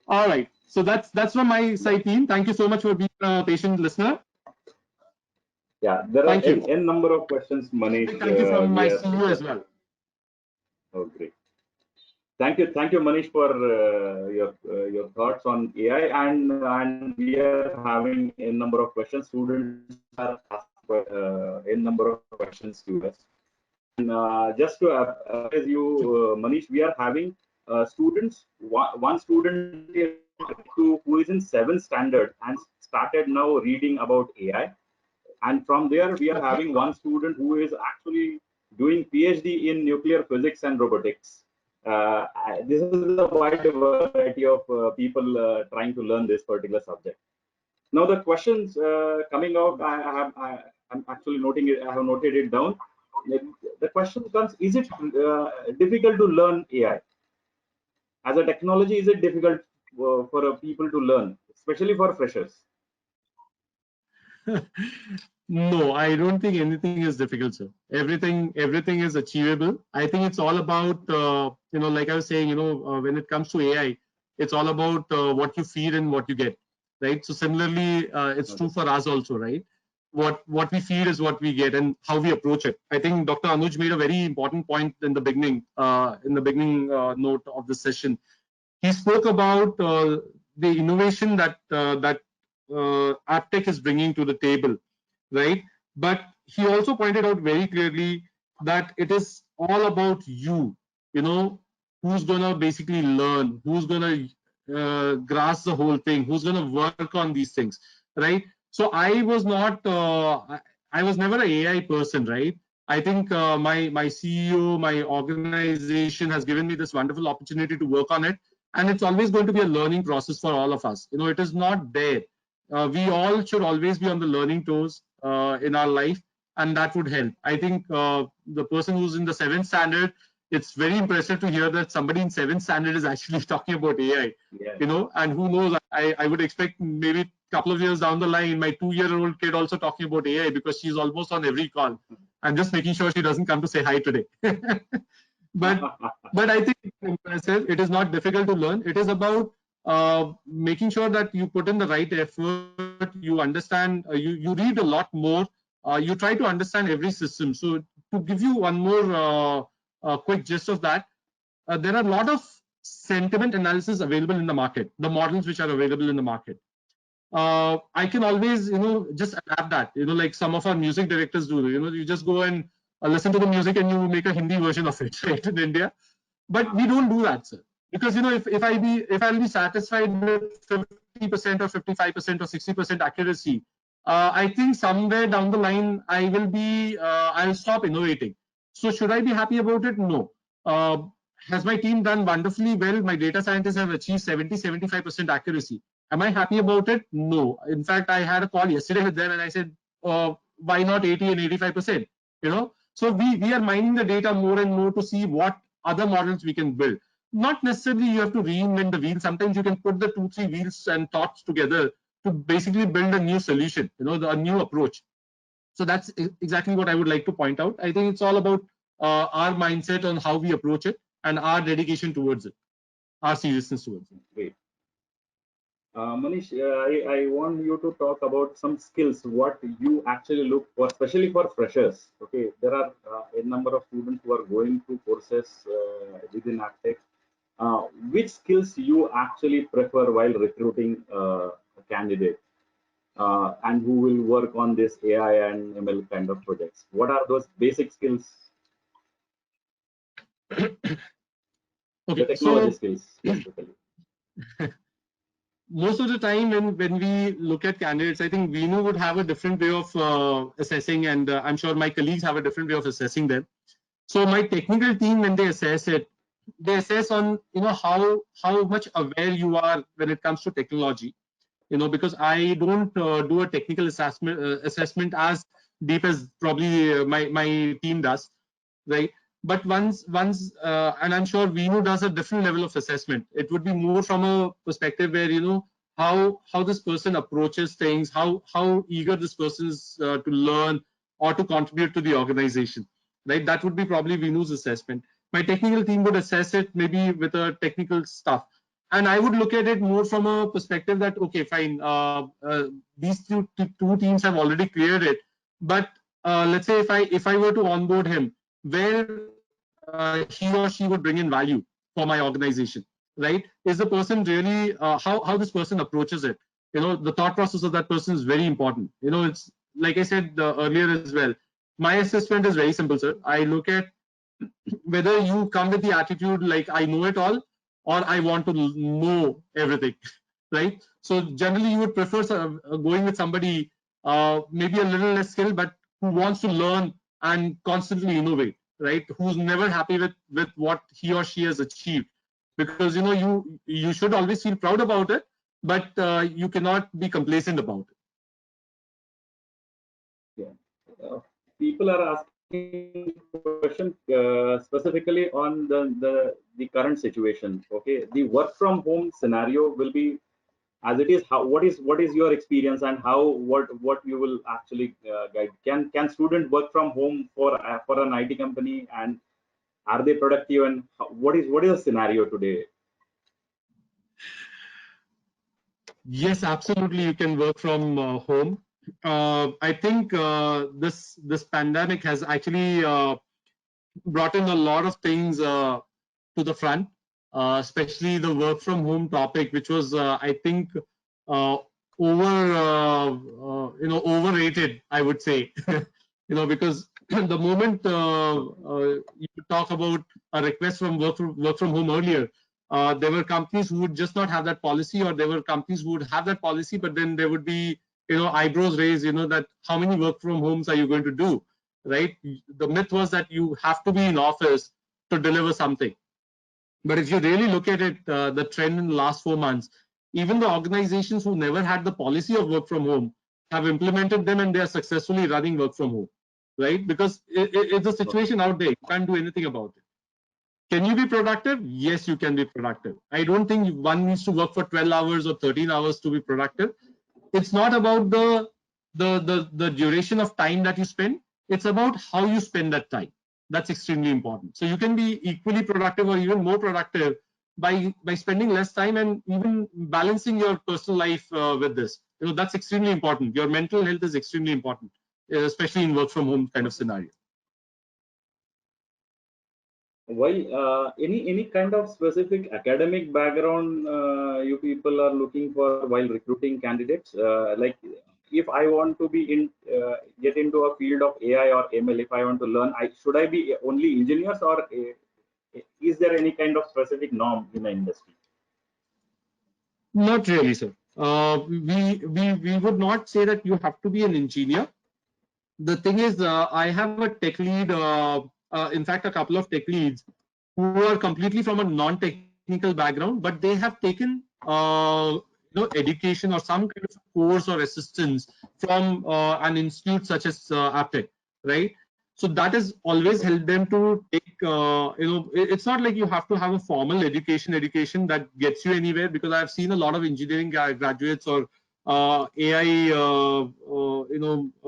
All right. So that's from my side, team. Thank you so much for being a patient listener. Yeah, there are n number of questions, Manish. Thank you from my CEO as well. Oh, great. Thank you, Manish, for your thoughts on AI, and we are having a number of questions. Students are asking a number of questions to us. And just to as you, Manish, we are having students. One student who is in 7th standard and started now reading about AI. And from there, we are having one student who is actually doing PhD in nuclear physics and robotics. This is a wide variety of people trying to learn this particular subject. Now, the questions coming out, I'm actually noting it. I have noted it down. The question comes: is it difficult to learn AI as a technology? Is it difficult for people to learn, especially for freshers? No, I don't think anything is difficult, sir. Everything is achievable. I think it's all about, like I was saying, when it comes to AI, it's all about what you feed and what you get, right? So similarly, it's true for us also, right? what we feed is what we get, and how we approach it. I think Dr. Anuj made a very important point in the beginning note of the session. He spoke about the innovation that AppTech is bringing to the table, right? But he also pointed out very clearly that it is all about you. You know, who's gonna basically learn, who's gonna grasp the whole thing, who's gonna work on these things, right? So I was not, I was never an AI person, right? I think my CEO, my organization has given me this wonderful opportunity to work on it, and it's always going to be a learning process for all of us. You know, it is not there. We all should always be on the learning toes in our life, and that would help. I think the person who's in the 7th standard, it's very impressive to hear that somebody in 7th standard is actually talking about AI. Yeah. You know, and who knows, I would expect maybe a couple of years down the line, my 2-year-old kid also talking about AI, because she's almost on every call. I'm just making sure she doesn't come to say hi today. but I think it's impressive. It is not difficult to learn. It is about making sure that you put in the right effort, you understand, you read a lot more, you try to understand every system. So to give you one more quick gist of that, there are a lot of sentiment analysis available in the market, the models which are available in the market. I can always, you know, just adapt that, you know, like some of our music directors do. You know, you just go and listen to the music and you make a Hindi version of it, right, in India. But we don't do that, sir, because, you know, if I'll be satisfied with 50% or 55% or 60% accuracy, I think somewhere down the line I'll stop innovating. So should I be happy about it? No. Has my team done wonderfully well? My data scientists have achieved 70-75% accuracy. Am I happy about it? No. In fact, I had a call yesterday with them and I said, why not 80 and 85%? You know, so we are mining the data more and more to see what other models we can build. Not necessarily you have to reinvent the wheel. Sometimes you can put the 2-3 wheels and thoughts together to basically build a new solution, you know, a new approach. So that's exactly what I would like to point out. I think it's all about our mindset on how we approach it and our dedication towards it, our seriousness towards it. Great. Manish, I want you to talk about some skills, what you actually look for, especially for freshers. Okay, there are a number of students who are going through courses within AppTech. Which skills you actually prefer while recruiting a candidate and who will work on this AI and ML kind of projects? What are those basic skills? Okay, the technology skills, basically. Most of the time when we look at candidates, I think Veenu would have a different way of assessing, and I'm sure my colleagues have a different way of assessing them. So my technical team, when they assess it, they assess on, you know, how much aware you are when it comes to technology. You know, because I don't do a technical assessment as deep as probably my team does, right? But once and I'm sure Veenu does a different level of assessment. It would be more from a perspective where, you know, how this person approaches things, how eager this person is to learn or to contribute to the organization, right? That would be probably Veenu's assessment. My technical team would assess it maybe with a technical stuff, and I would look at it more from a perspective that, okay, fine, these two teams have already cleared it, but let's say if I were to onboard him, where he or she would bring in value for my organization, right? Is the person really how this person approaches it? You know, the thought process of that person is very important. You know, it's like I said earlier as well. My assessment is very simple, sir. I look at whether you come with the attitude like I know it all, or I want to know everything, right? So generally, you would prefer going with somebody maybe a little less skilled, but who wants to learn and constantly innovate, right? Who's never happy with what he or she has achieved, because, you know, you should always feel proud about it, but you cannot be complacent about it. Yeah. People are asking question specifically on the current situation. Okay, the work from home scenario will be as it is. What is your experience, and what you will actually guide? Can students work from home for an IT company, and are they productive, and what is the scenario today? Yes, absolutely. You can work from home. I think this pandemic has actually brought in a lot of things to the front, especially the work from home topic, which was I think overrated, I would say. Because the moment you talk about a request from work from home earlier, there were companies who would just not have that policy, or there were companies who would have that policy, but then there would be eyebrows raised, that how many work from homes are you going to do, right? The myth was that you have to be in office to deliver something. But if you really look at it, the trend in the last 4 months, even the organizations who never had the policy of work from home have implemented them, and they are successfully running work from home, right? Because it's a situation out there. You can't do anything about it. Can you be productive? Yes, you can be productive. I don't think one needs to work for 12 hours or 13 hours to be productive. It's not about the duration of time that you spend. It's about how you spend that time. That's extremely important. So you can be equally productive or even more productive by spending less time and even balancing your personal life with this. That's extremely important. Your mental health is extremely important, especially in work from home kind of scenario. While any kind of specific academic background you people are looking for while recruiting candidates, like if I want to be get into a field of AI or ML, if I want to learn, should I be only engineers, or is there any kind of specific norm in the industry? Not really, sir. We would not say that you have to be an engineer. The thing is, I have a tech lead, in fact, a couple of tech leads who are completely from a non-technical background, but they have taken education or some kind of course or assistance from an institute such as Aptech, right? So that has always helped them to take, it's not like you have to have a formal education that gets you anywhere, because I've seen a lot of engineering graduates or AI,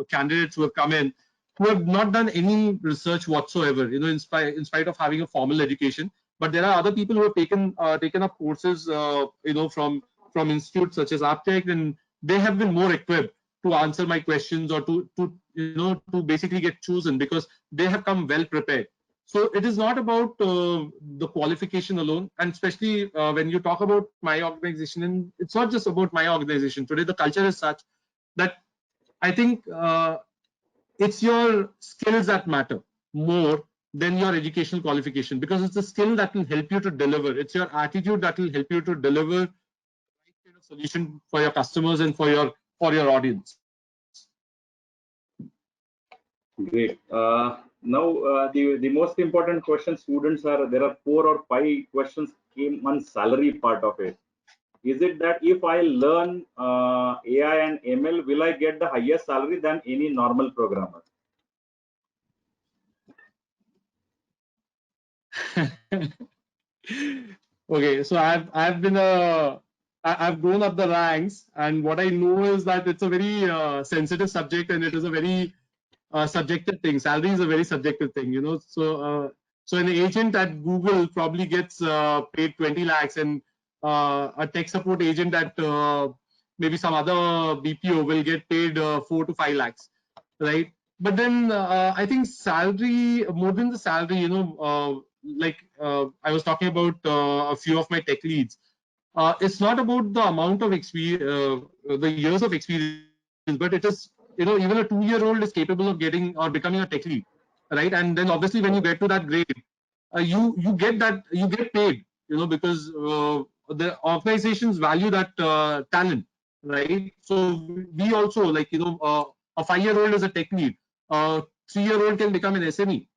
candidates who have come in who have not done any research whatsoever, in spite of having a formal education. But there are other people who have taken up courses, from institutes such as Aptech, and they have been more equipped to answer my questions, or to basically get chosen, because they have come well prepared. So it is not about the qualification alone, and especially when you talk about my organization, and it's not just about my organization. Today, the culture is such that I think it's your skills that matter more than your educational qualification, because it's the skill that will help you to deliver. It's your attitude that will help you to deliver the right kind of solution for your customers and for your audience. Great. Now the most important question, students, there are 4 or 5 questions came on salary part of it. Is it that if I learn AI and ML, will I get the highest salary than any normal programmer? Okay, so I've grown up the ranks, and what I know is that it's a very sensitive subject, and it is a very subjective thing. Salary is a very subjective thing, So an agent at Google probably gets paid 20 lakhs, and a tech support agent at maybe some other BPO will get paid 4 to 5 lakhs, right? But then I think salary, more than the salary, I was talking about a few of my tech leads. It's not about the amount of experience, the years of experience, but it is, even a 2-year-old is capable of getting or becoming a tech lead, right? And then obviously when you get to that grade, you get paid, because the organizations value that talent, right? So we also, like, a 5-year-old is a tech lead, a 3-year-old can become an SME,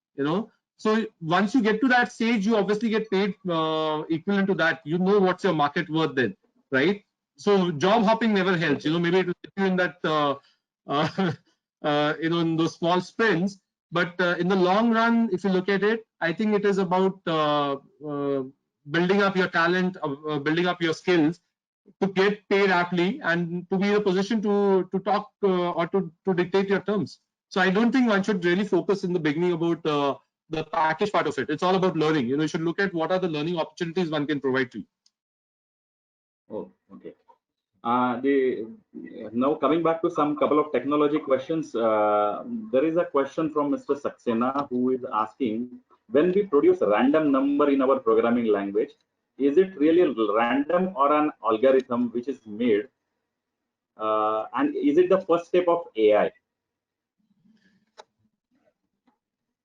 So once you get to that stage, you obviously get paid equivalent to that. What's your market worth then, right? So job hopping never helps. Maybe it will help you in that, in those small sprints. But in the long run, if you look at it, I think it is about building up your talent, building up your skills to get paid aptly, and to be in a position to talk or to dictate your terms. So I don't think one should really focus in the beginning about the package part of it. It's all about learning. You should look at what are the learning opportunities one can provide to you. Oh, okay. Now coming back to some couple of technology questions, there is a question from Mr. Saxena who is asking, when we produce a random number in our programming language, is it really random or an algorithm which is made? And is it the first step of AI?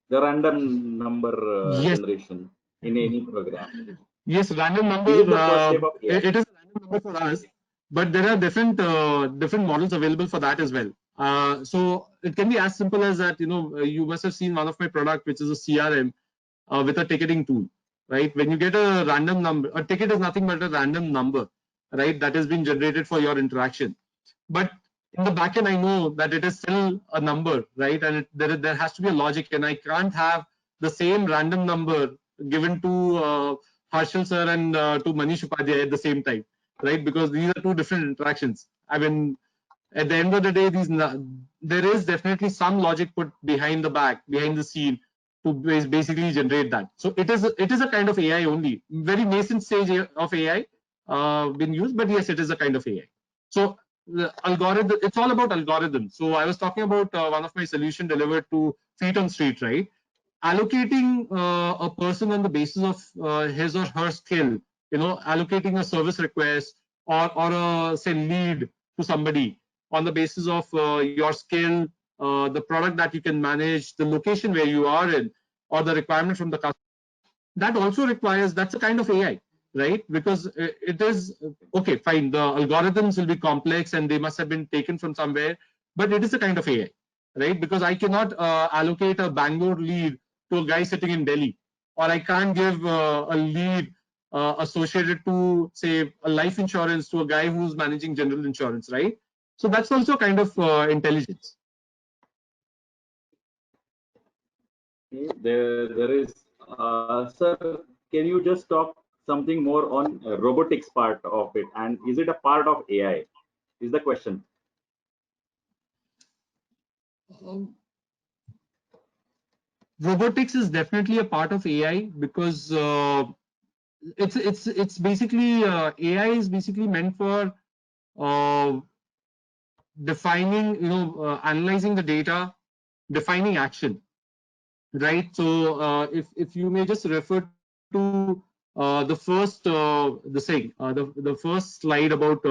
The random number Yes. generation in any program. Yes, random number. Is it the first step of AI? It is a random number for us, but there are different models available for that as well. So it can be as simple as that. You must have seen one of my product, which is a CRM with a ticketing tool, right? When you get a random number, a ticket is nothing but a random number, right? That has been generated for your interaction. But in the backend, I know that it is still a number, right? And there has to be a logic, and I can't have the same random number given to Harshal sir and to Manish Upadhyay at the same time, right? Because these are two different interactions. I mean, at the end of the day, there is definitely some logic put behind the scene to basically generate that. So it is a kind of AI only, very nascent stage of AI been used, but yes, it is a kind of AI. So the algorithm, it's all about algorithms. So I was talking about one of my solution delivered to Feet on Street, right? Allocating a person on the basis of his or her skill, allocating a service request or a say lead to somebody on the basis of your skill, the product that you can manage, the location where you are in, or the requirement from the customer. That also requires, that's a kind of AI, right? Because it is, okay, fine, the algorithms will be complex and they must have been taken from somewhere, but it is a kind of AI, right? Because I cannot allocate a Bangalore lead to a guy sitting in Delhi, or I can't give a lead associated to, say, a life insurance to a guy who's managing general insurance, right? So that's also kind of intelligence. There is, sir, can you just talk something more on robotics part of it, and is it a part of AI? Is the question. Robotics is definitely a part of AI because it's basically AI is basically meant for uh, defining, analyzing the data, defining action, right? So if you may just refer to the first slide about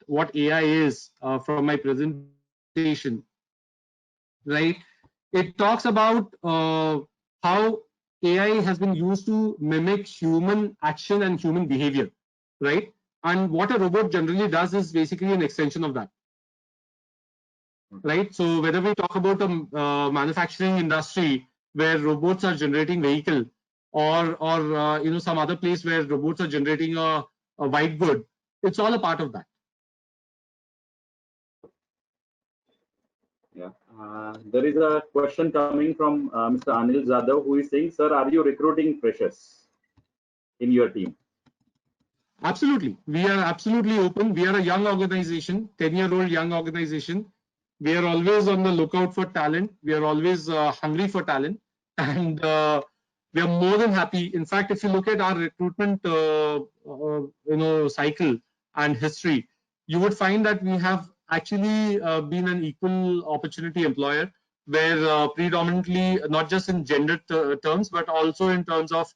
what AI is from my presentation, right? It talks about how AI has been used to mimic human action and human behavior, right? And what a robot generally does is basically an extension of that, right? So whether we talk about a manufacturing industry where robots are generating vehicle, or some other place where robots are generating a white good, it's all a part of that. Yeah. There is a question coming from Mr. Anil Zadav, who is saying, sir, are you recruiting freshers in your team? Absolutely. We are absolutely open. We are a young organization, 10-year-old young organization. We are always on the lookout for talent. We are always hungry for talent. And we are more than happy. In fact, if you look at our recruitment cycle and history, you would find that we have actually been an equal opportunity employer, where predominantly, not just in gender terms, but also in terms of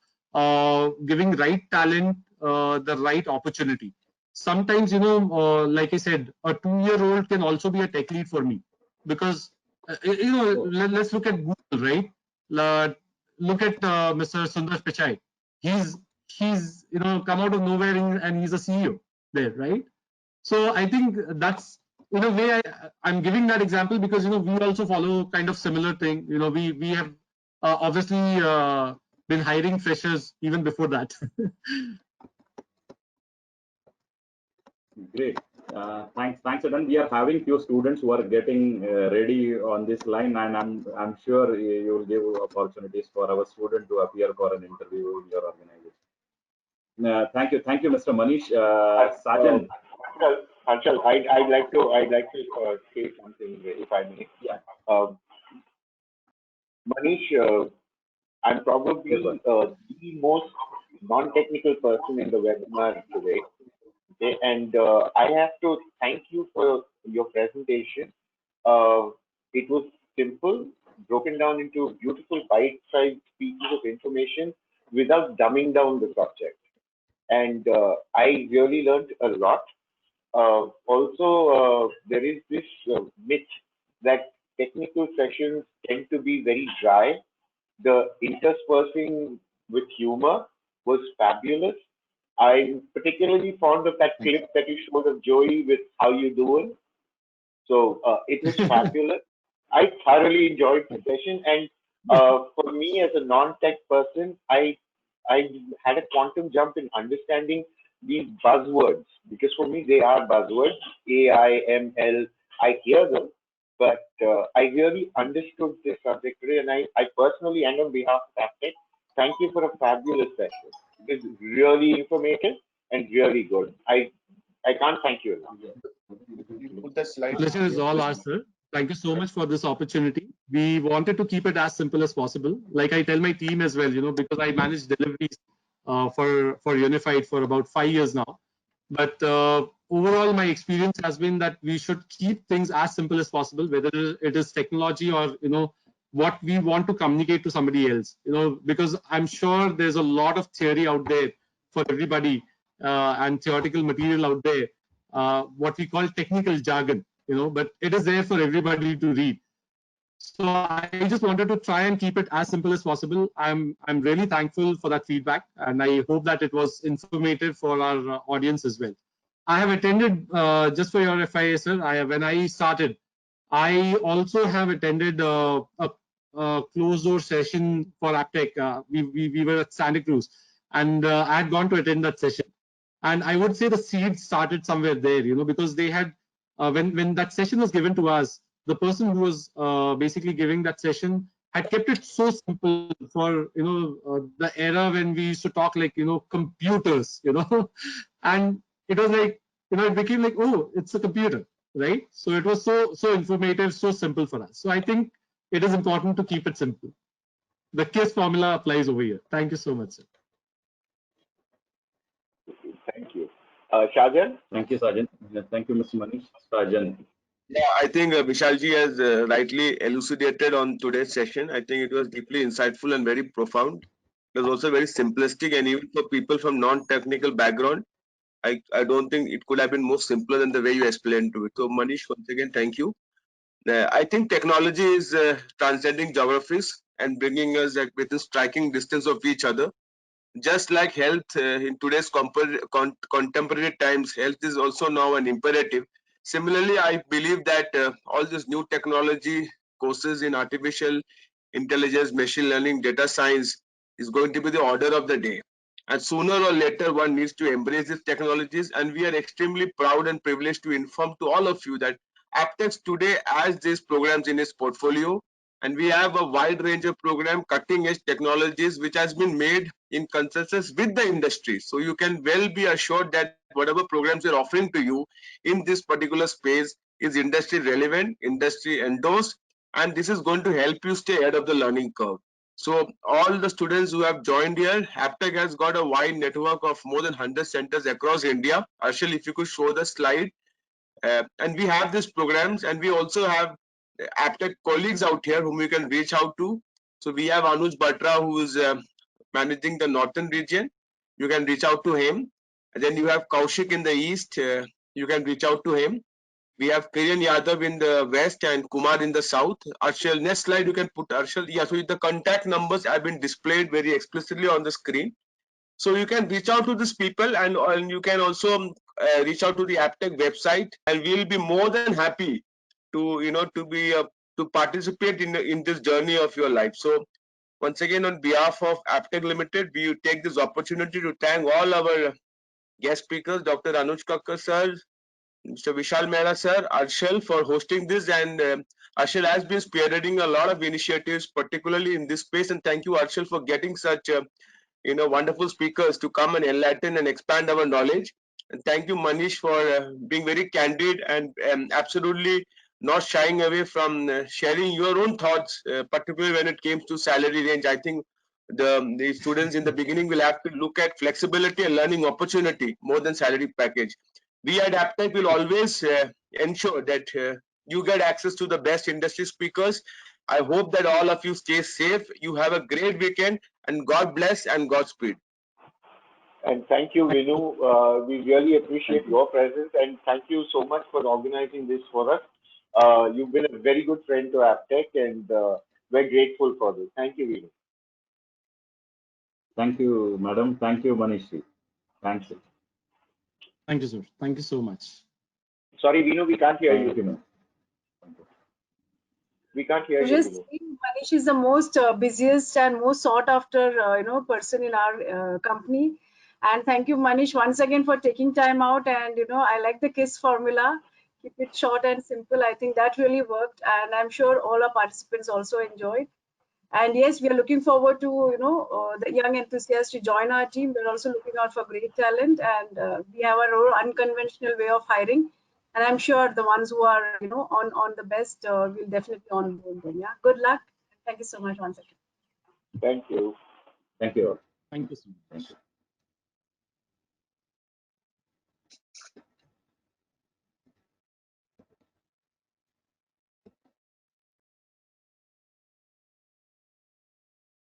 giving right talent the right opportunity. Sometimes, like I said, a 2-year-old can also be a tech lead for me, because let's look at Google, right? Look at Mr. Sundar Pichai. He's come out of nowhere and he's a CEO there, right? So I think that's, in a way, I'm giving that example because we also follow kind of similar thing. We have obviously been hiring freshers even before that. Great. Thanks, Adan. We are having few students who are getting ready on this line, and I'm sure you will give opportunities for our student to appear for an interview in your organization. Thank you, Mr. Manish. Sajan. Harshal, I'd like to say something, if I may. Yeah. Manish, I'm probably the most non-technical person in the webinar today. Okay, and I have to thank you for your presentation. It was simple, broken down into beautiful bite-sized pieces of information without dumbing down the subject. And I really learned a lot. Also, there is this myth that technical sessions tend to be very dry. The interspersing with humor was fabulous. I'm particularly fond of that clip that you showed of Joey with "How You Doing." So it was fabulous. I thoroughly enjoyed the session, and for me as a non-tech person, I had a quantum jump in understanding these buzzwords because for me they are buzzwords. AI, ML, I hear them, but I really understood this subject today, and I personally and on behalf of Aptech, thank you for a fabulous session. It's really informative and really good. I can't thank you enough. You put the slide. Pleasure is all ours, sir. Thank you so much for this opportunity. We wanted to keep it as simple as possible. Like I tell my team as well, because I manage deliveries for Unified for about 5 years now. But overall, my experience has been that we should keep things as simple as possible, whether it is technology or what we want to communicate to somebody else. Because I'm sure there's a lot of theory out there for everybody and theoretical material out there, what we call technical jargon. But it is there for everybody to read. So I just wanted to try and keep it as simple as possible. I'm really thankful for that feedback, and I hope that it was informative for our audience as well. I have attended, just for your FIA, sir, when I started, I also have attended a closed door session for Aptech. We were at Santa Cruz, and I had gone to attend that session. And I would say the seed started somewhere there, because they had, when that session was given to us, the person who was basically giving that session had kept it so simple for the era when we used to talk like computers, and it was like it became like, oh, it's a computer, right? So it was so informative, so simple for us. So I think it is important to keep it simple. The KISS formula applies over here. Thank you so much, sir. Thank you. Shajan? Thank you, Sajan. Thank you, Mr. Manish. Sajan. Yeah, I think Vishalji has rightly elucidated on today's session. I think it was deeply insightful and very profound. It was also very simplistic, and even for people from non-technical background, I don't think it could have been more simpler than the way you explained to it. So Manish, once again, thank you. I think technology is transcending geographies and bringing us within striking distance of each other. Just like health in today's contemporary times, health is also now an imperative. Similarly, I believe that all this new technology courses in artificial intelligence, machine learning, data science is going to be the order of the day. And sooner or later, one needs to embrace these technologies. And we are extremely proud and privileged to inform to all of you that Aptex today has these programs in its portfolio. And we have a wide range of program, cutting edge technologies, which has been made in consensus with the industry. So you can well be assured that whatever programs we're offering to you in this particular space is industry relevant, industry endorsed, and this is going to help you stay ahead of the learning curve. So all the students who have joined here, Aptech has got a wide network of more than 100 centers across India. Arshil, if you could show the slide. And we have these programs, and we also have Aptech colleagues out here whom you can reach out to. So we have Anuj Batra, who is managing the northern region. You can reach out to him. And then you have Kaushik in the east. You can reach out to him. We have Kiran Yadav in the west and Kumar in the south. Arshil, next slide you can put Arshil. Yeah, so the contact numbers have been displayed very explicitly on the screen. So you can reach out to these people, and you can also reach out to the Aptech website, and we'll be more than happy to to participate in this journey of your life. So once again, on behalf of Aptech Limited, we take this opportunity to thank all our guest speakers, Dr. Anuj Kakkar sir, Mr. Vishal Mehra sir, Arshil for hosting this, and Arshil has been spearheading a lot of initiatives, particularly in this space. And thank you, Arshil, for getting such wonderful speakers to come and enlighten and expand our knowledge. And thank you, Manish, for being very candid and absolutely not shying away from sharing your own thoughts, particularly when it came to salary range. I think the students in the beginning will have to look at flexibility and learning opportunity more than salary package. We at Aptech will always ensure that you get access to the best industry speakers. I hope that all of you stay safe. You have a great weekend, and God bless and Godspeed. And thank you, Vinu. We really appreciate your presence, and thank you so much for organizing this for us. You've been a very good friend to Aptech, and we're grateful for this. Thank you, Vinu. Thank you, madam. Thank you, Manish. Thanks. Thank you, sir. Thank you so much. Sorry, Vinu, we can't hear Thank you, you. ma'am. We can't hear you, Just Vinu. Manish is the most busiest and most sought after person in our company. And thank you, Manish, once again for taking time out. And I like the KISS formula. Keep it short and simple. I think that really worked, and I'm sure all our participants also enjoyed. And yes, we are looking forward to the young enthusiasts to join our team. We're also looking out for great talent, and we have our own unconventional way of hiring. And I'm sure the ones who are on the best will definitely onboard them. Yeah, good luck. Thank you so much once again. Thank you. Thank you all. Thank you so much. Thank you.